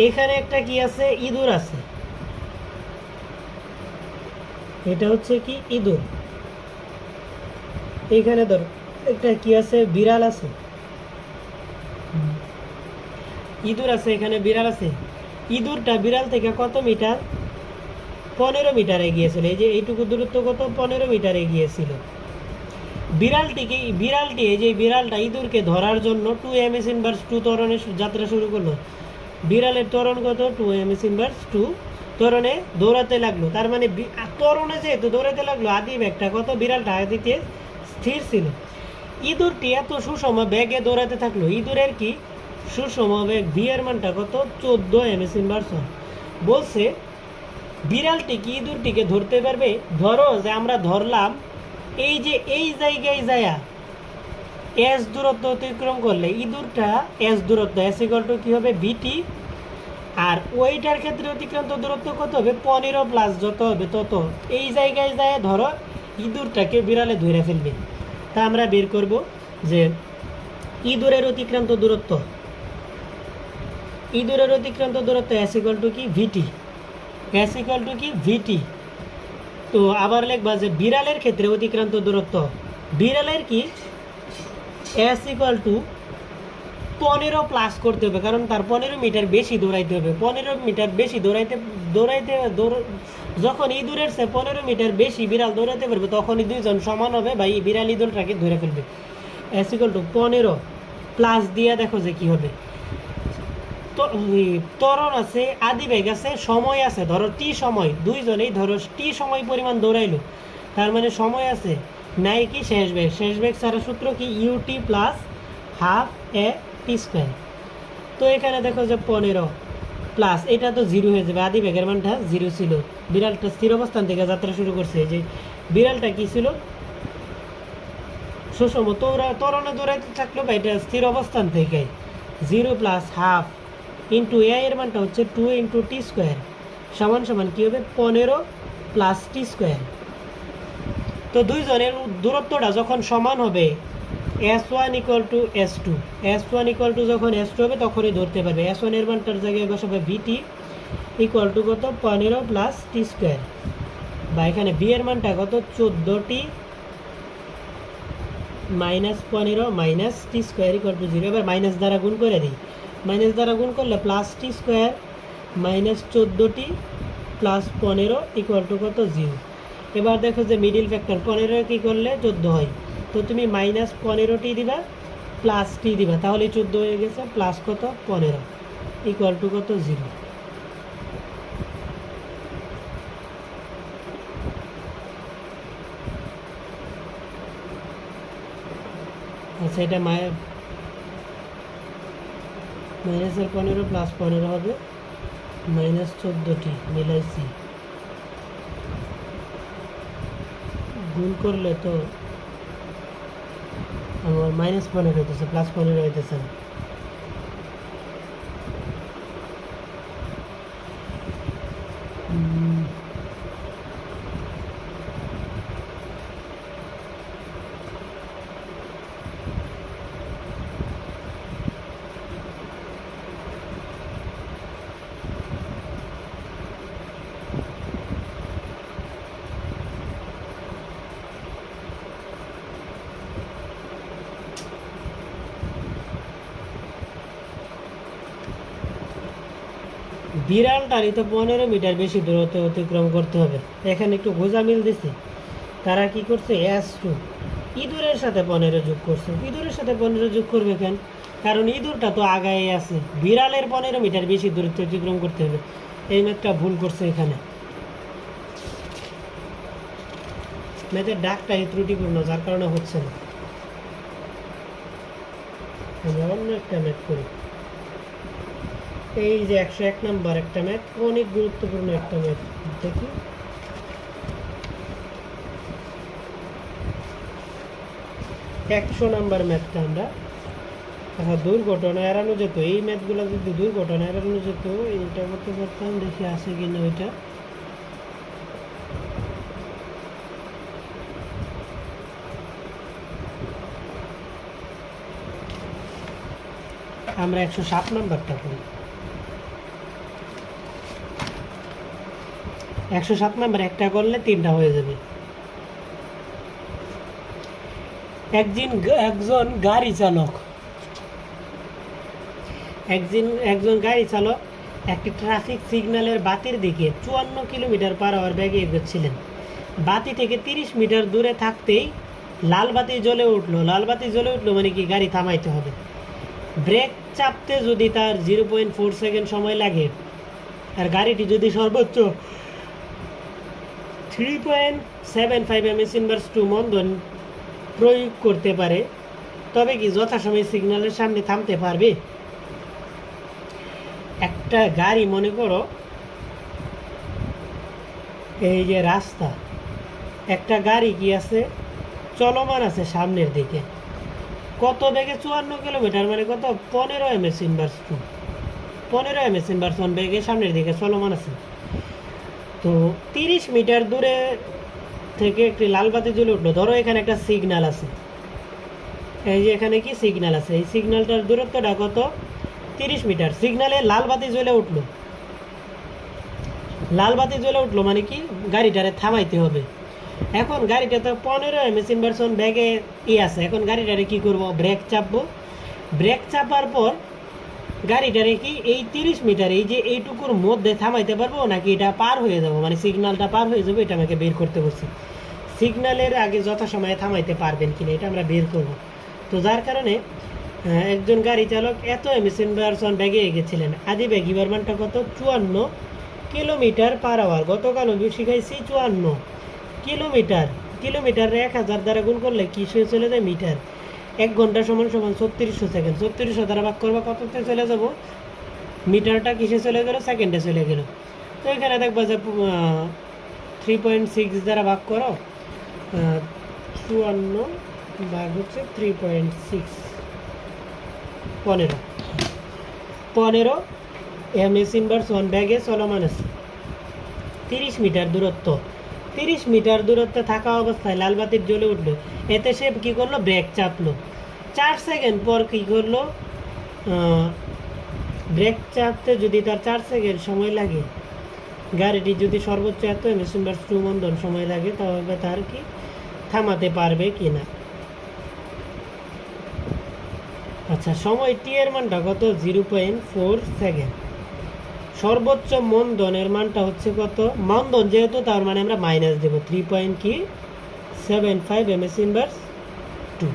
এখানে একটা কি আছে ইঁদুর আছে, এটা হচ্ছে কি ইঁদুর। এখানে ধরো একটা কি আছে বিড়াল আছে, ইঁদুর আছে, এখানে বিড়াল আছে। ইঁদুরটা বিড়াল থেকে কত মিটার 15 মিটার এগিয়েছিল। এই যে এইটুকু দূরত্ব কত 15 মিটার এগিয়েছিল। বিড়ালটি এই যে বিড়ালটা ইঁদুরকে ধরার জন্য 2 এমএস ইনভার্স 2 ত্বরণে যাত্রা শুরু করলো। বিড়ালের ত্বরণ কত 2 এমএস ইনভার্স 2 ত্বরণে দৌড়াতে লাগলো। তার মানে ত্বরণে যেহেতু দৌড়াতে লাগলো, আদি ব্যাগটা কত বিড়ালটা আদিতে স্থির ছিল। ইঁদুরটি এত সুষম বেগে দৌড়াতে থাকলো। ইঁদুরের কি সুষম বেগ ভি এর মানটা কত 14 এমএস ইনভার্স বলছে। বিড়ালটি কি ইঁদুরটিকে ধরতে পারবে? ধরো যে আমরা ধরলাম, এই যে এই জায়গায় যায়া এস দূরত্ব অতিক্রম করলে ইঁদুরটা এস দূরত্ব এস ইকুয়াল টু কি হবে ভিটি, আর ওইটার ক্ষেত্রে অতিক্রান্ত দূরত্ব কত হবে 15 প্লাস যত হবে তত। এই জায়গায় যায় ধরো ইঁদুরটাকে বিড়ালে ধরে ফেলবে। তা আমরা বের করব যে ইঁদুরের অতিক্রান্ত দূরত্ব এস ইকুয়াল টু কি ভিটি, এস ইকুয়াল টু কি ভিটি। তো আবার লিখবা যে বিড়ালের ক্ষেত্রে অতিক্রান্ত দূরত্ব, বিড়ালের কি এস ইকুয়াল টু 15 প্লাস করতে হবে, কারণ তার 15 মিটার বেশি দৌড়াইতে হবে। 15 মিটার বেশি যখন ইঁদুরের সে 15 মিটার বেশি বিড়াল দৌড়াইতে পারবে, তখনই দুইজন সমান হবে বা বিড়াল ইঁদুরটাকে ধরে ফেলবে। এস ইকুয়াল টু 15 প্লাস দিয়ে দেখো যে কি হবে। তো ত্বরণ আছে, আদিবেগ আছে, সময় আছে, ধরো টি সময়, দুইজনেই ধরো টি সময় পরিমাণ দৌড়াইলো, তার মানে সময় আছে নাই কি শেষ বেগ। শেষ বেগ ছাড়া সূত্র কি UT plus half A T square. তো এখানে দেখো যে 15 প্লাস এটা তো জিরো হয়ে যাবে, আদি বেগের মানটা জিরো ছিল, বিড়ালটা স্থির অবস্থান থেকে যাত্রা শুরু করছে। যে বিড়ালটা কি ছিল সুষম ত্বরণে দৌড়াইতে থাকলো বা এটা স্থির অবস্থান থেকে 0 প্লাস হাফ ইন্টু এ এর মানটা হচ্ছে 2 ইন্টু টি স্কোয়ার সমান সমান কী হবে 15 প্লাস টি স্কোয়ার। তো দুইজনের দূরত্বটা যখন সমান হবে S1 equal to S2, S1 equal to যখন S2 হবে তখনই ধরতে পারবে। S1 এর মানটার জায়গায় বসাবে VT ইকুয়াল টু কত 15 প্লাস টি স্কোয়ার, বা এখানে বি এর মানটা কত 14টি minus 15 minus T square equal to 0। এবার মাইনাস দ্বারা গুণ করে দিই, মাইনাস দ্বারা গুণ করলে প্লাস টি স্কোয়ার মাইনাস 14টি প্লাস 15 ইকুয়াল টু কত 0। এবার দেখো যে মিডিল ফ্যাক্টর 15 কী করলে 14 হয়, তো তুমি মাইনাস 15টি দিবা প্লাস টি দিবা, তাহলে 14 হয়ে গেছে, প্লাস কত 15 ইকুয়াল টু কত 0। আচ্ছা এটা মাইনাসের 15 প্লাস 15 হবে মাইনাস 14টি, মিলাইছি গুণ করলে তো আমার মাইনাস 15 হইতেছে, প্লাস 15 হইতেছে না। বিড়ালটারই তো 15 মিটার বেশি দূরত্ব অতিক্রম করতে হবে। এখানে একটু গোজামিল দিছে, তারা কি করছে S2 ইঁদুরের সাথে 15 যোগ করছে। ইঁদুরের সাথে 15 যোগ করবে কেন, কারণ ইঁদুরটা তো আগায় আছে, বিড়ালের 15 মিটার বেশি দূরত্ব অতিক্রম করতে হবে। এই ম্যাথটা ভুল করছে, এখানে ম্যাথের ডাকটাই ত্রুটিপূর্ণ, যার কারণে হচ্ছে না। আমরা অন্য একটা ম্যাথ করি। এই যে 101 নাম্বার একটা ম্যাথ, অনেক গুরুত্বপূর্ণ একটা ম্যাথ, দেখি 100 নাম্বার ম্যাথটা আমরা। আচ্ছা দুর্ঘটনা এড়ানো যেত, এই ম্যাথগুলো যদি দুর্ঘটনা এড়ানো যেত এইটা করতে পারতাম, দেখি আছে কিনা ওইটা। আমরা 107 নাম্বারটা করি। 107 নাম্বার একটা করলে 3টা হয়ে যাবে। একজন গাড়ি চালক একটি ট্রাফিক সিগন্যালের বাতির দিকে 54 কিলোমিটার পার আওয়ার বেগে এগোচ্ছিলেন। বাতি থেকে 30 মিটার দূরে থাকতেই লাল বাতি জ্বলে উঠলো। লাল বাতি জ্বলে উঠলো মানে কি গাড়ি থামাইতে হবে। ব্রেক চাপতে যদি তার 0.4 সেকেন্ড সময় লাগে, আর গাড়িটি যদি সর্বোচ্চ 3.75 ms/2 মন্দন প্রয়োগ করতে পারে, তবে কি যথাসময়ে সিগন্যালের সামনে থামতে পারবে? একটা গাড়ি মনে করো, এই যে রাস্তা, একটা গাড়ি কি আছে চলমান আছে সামনের দিকে, কত বেগে 54 কিলোমিটার মানে কত 15 ms/2, 15 ms/1 বেগে সামনের দিকে চলমান আছে। তো 30 মিটার দূরে থেকে একটি লাল বাতি জ্বলে উঠলো। ধরো এখানে একটা সিগন্যাল আছে, এই যে এখানে কি সিগন্যাল আছে, এই সিগন্যালটার দূরত্বটা কত 30 মিটার। সিগন্যালে লাল বাতি জ্বলে উঠলো, লাল বাতি জ্বলে উঠলো মানে কি গাড়িটারে থামাইতে হবে। এখন গাড়িটা তো 15 এমএস ইনভার্সন ব্যাগে আছে, এখন গাড়িটারে কি করব, ব্রেক চাপবো। ব্রেক চাপার পর গাড়িটারে কি এই 30 মিটার এই যে এইটুকুর মধ্যে থামাইতে পারবো নাকি এটা পার হয়ে যাবো, মানে সিগন্যালটা পার হয়ে যাবে, এটা আমাকে বের করতে বলছি। সিগন্যালের আগে যথাসময়ে থামাইতে পারবেন কিনা এটা আমরা বের করব। তো যার কারণে একজন গাড়ি চালক এত এমএস ইনভার্সন ব্যাগে গেছিলেন। আদি ব্যাগ ইভার মানটা কত, 54 কিলোমিটার পার আওয়ার। গতকালও শিখাইছি 54 কিলোমিটার। কিলোমিটার 1000 দ্বারা গুণ করলে কি চলে যায় মিটার। 1 ঘন্টা সমান সমান 3600 সেকেন্ড। 3600 দ্বারা ভাগ করবো কততে চলে যাব, মিটারটা কিসে চলে গেল, সেকেন্ডে চলে গেল। তো এখানে দেখবো যে 3.6 দ্বারা ভাগ করো, 54 ভাগ হচ্ছে 3.6, 15 এমএস ইনভার্সন ব্যাগে চলমান আছে। 30 মিটার দূরত্ব, 30 মিটার দূরত্বে থাকা অবস্থায় লাল বাতি জ্বলে উঠলো। এতে সে কী করলো, ব্রেক চাপলো। 4 সেকেন্ড পর কী করলো, ব্রেক চাপতে যদি তার 4 সেকেন্ড সময় লাগে, গাড়িটি যদি সর্বোচ্চ এত এমএস ইনভার্সন মন্দন সময় লাগে, তবে তার কি থামাতে পারবে কি না। আচ্ছা, সময় টি এর মানটা কত, 0.4 সেকেন্ড। সর্বোচ্চ মন্দনের মানটা হচ্ছে কত, মন্দন যেহেতু তার মানে আমরা মাইনাস দেবো 3.75 এমএস ইনভার্স 2।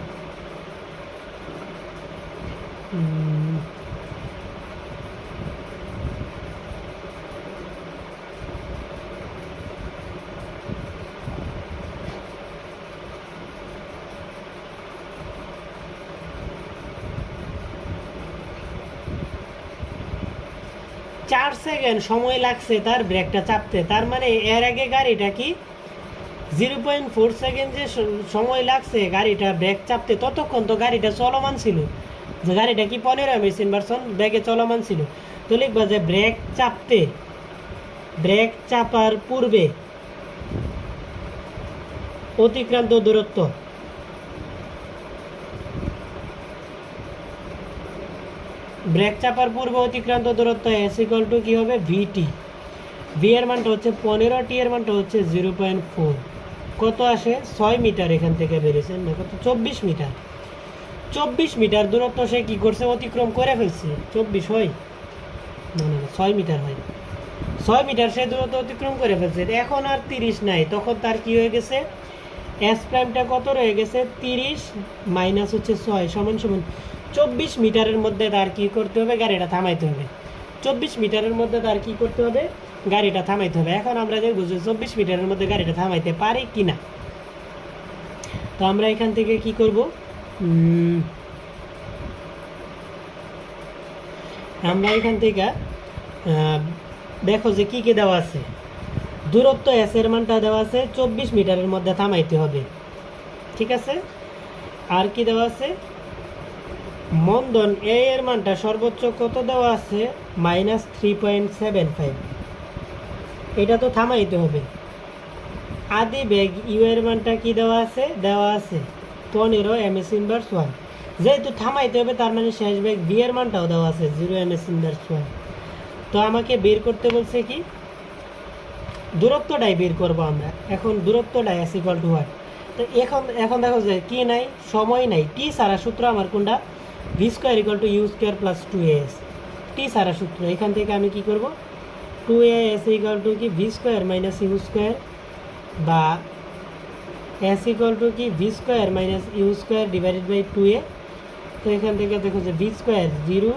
4 সেকেন্ড সময় লাগছে তার ব্রেকটা চাপতে, তার মানে এর আগে গাড়িটা কি 0.4 সেকেন্ড যে সময় লাগছে গাড়িটা ব্রেক চাপতে, ততক্ষণ তো গাড়িটা চলমান ছিল। যে গাড়িটা কি 15 এমএস ইনভার্সন ব্রেকে চলমান ছিল। তো লিখবা যে ব্রেক চাপার পূর্বে অতিক্রান্ত দূরত্ব, ব্রেক চাপার পূর্বে অতিক্রান্ত দূরত্ব এস ইকুয়াল টু কী হবে, ভিটি। ভি এর মানটা হচ্ছে 15, টি এর মানটা হচ্ছে 0.4। কত আসে, 6 মিটার এখান থেকে বেরিয়েছে না, কত, 24 মিটার। 24 মিটার দূরত্ব সে কী করছে, অতিক্রম করে ফেলছে। 24 হয় না, 6 মিটার হয়। 6 মিটার সে দূরত্ব অতিক্রম করে ফেলছে। এখন আর 30 নাই, তখন তার কি হয়ে গেছে, এস প্রাইমটা কত রয়ে গেছে, 30 মাইনাস হচ্ছে 6 সমান সমান 24 মিটারের মধ্যে তার কি করতে হবে, গাড়িটা থামাইতে হবে। 24 মিটারের মধ্যে তার কি করতে হবে, গাড়িটা থামাইতে হবে। এখন আমরা দেখবো যে 24 মিটারের মধ্যে গাড়িটা থামাইতে পারি কি না। তো আমরা এখান থেকে কি করব, আমরা এখান থেকে দেখো যে কি কি দেওয়া আছে। দূরত্ব এস এর মানটা দেওয়া আছে 24 মিটারের মধ্যে থামাইতে হবে, ঠিক আছে। আর কি দেওয়া আছে, মন্দন এ এর মানটা সর্বোচ্চ কত দেওয়া আছে, -3.75, এটা তো থামাইতে হবে। আদি বেগ ইউ এর মানটা কি দেওয়া আছে, 15 এমএস ইনভার্স 1, যেহেতু থামাইতে হবে তার মানে শেষ বেগ বি এর মানটাও দেওয়া আছে 0 এমএস ইনভার্স 1। তো আমাকে বের করতে বলছে কি, দূরত্বটাই বের করবো আমরা। এখন দূরত্বটাই এস ইকুয়াল টু 1। তো এখন দেখো যে কি নাই, সময় নাই। টি সারা সূত্র আমার কোনটা, V square equal to U square plus 2as। T সারা সূত্র, এখান থেকে আমি কি করব, 2as ইকুয়াল টু কি V square minus U square, বা এস ইকুয়াল টু কি V square minus U square divided by 2a। তো এখান থেকে দেখো যে V square 0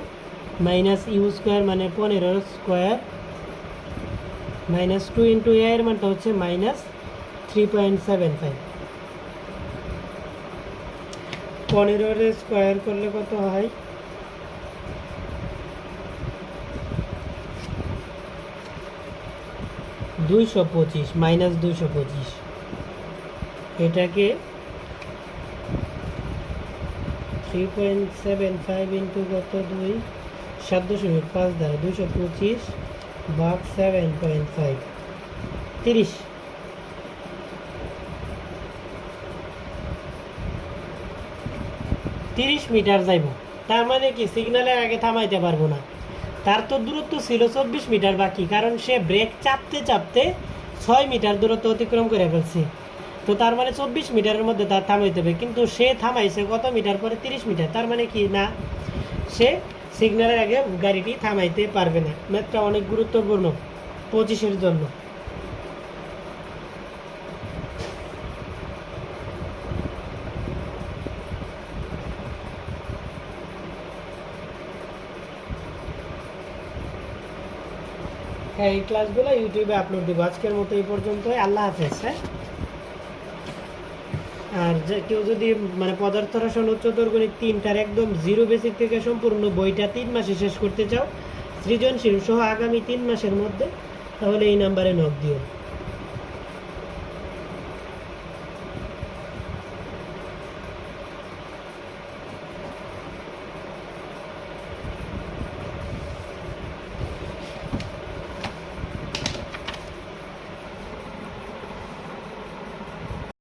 minus U square মানে 15 স্কোয়ার মাইনাস 2 ইন্টু এ এর মানটা হচ্ছে -3.75। 15 স্কোয়ার করলে কত হয়, 225 মাইনাস 225। এটাকে 3.75 ইন্টু কত, 2 7.5 দ্বারা 225 ভাগ 7.5, 30। 30 মিটার যাইব, তার মানে কি সিগন্যালের আগে থামাইতে পারবো না। তার তো দূরত্ব ছিল 24 মিটার বাকি, কারণ সে ব্রেক চাপতে চাপতে 6 মিটার দূরত্ব অতিক্রম করে ফেলছে। তো তার মানে 24 মিটারের মধ্যে তার থামাইতে হবে, কিন্তু সে থামাইছে কত মিটার পরে? 30 মিটার। তার মানে কি না, সে সিগন্যালের আগে গাড়িটি থামাইতে পারবে না। ম্যাথটা অনেক গুরুত্বপূর্ণ 25-এর জন্য। হ্যাঁ, এই ক্লাসগুলো ইউটিউবে আপলোড দেবো। আজকের মতো এই পর্যন্তই। আল্লাহ হাফেজ। হ্যাঁ, আর যে কেউ যদি মানে পদার্থ রসায়ন উচ্চতর গণিত 3টার একদম জিরো বেসিক থেকে সম্পূর্ণ বইটা 3 মাসে শেষ করতে চাও, সৃজনশীল সহ আগামী 3 মাসের মধ্যে, তাহলে এই নাম্বারে নক দিও।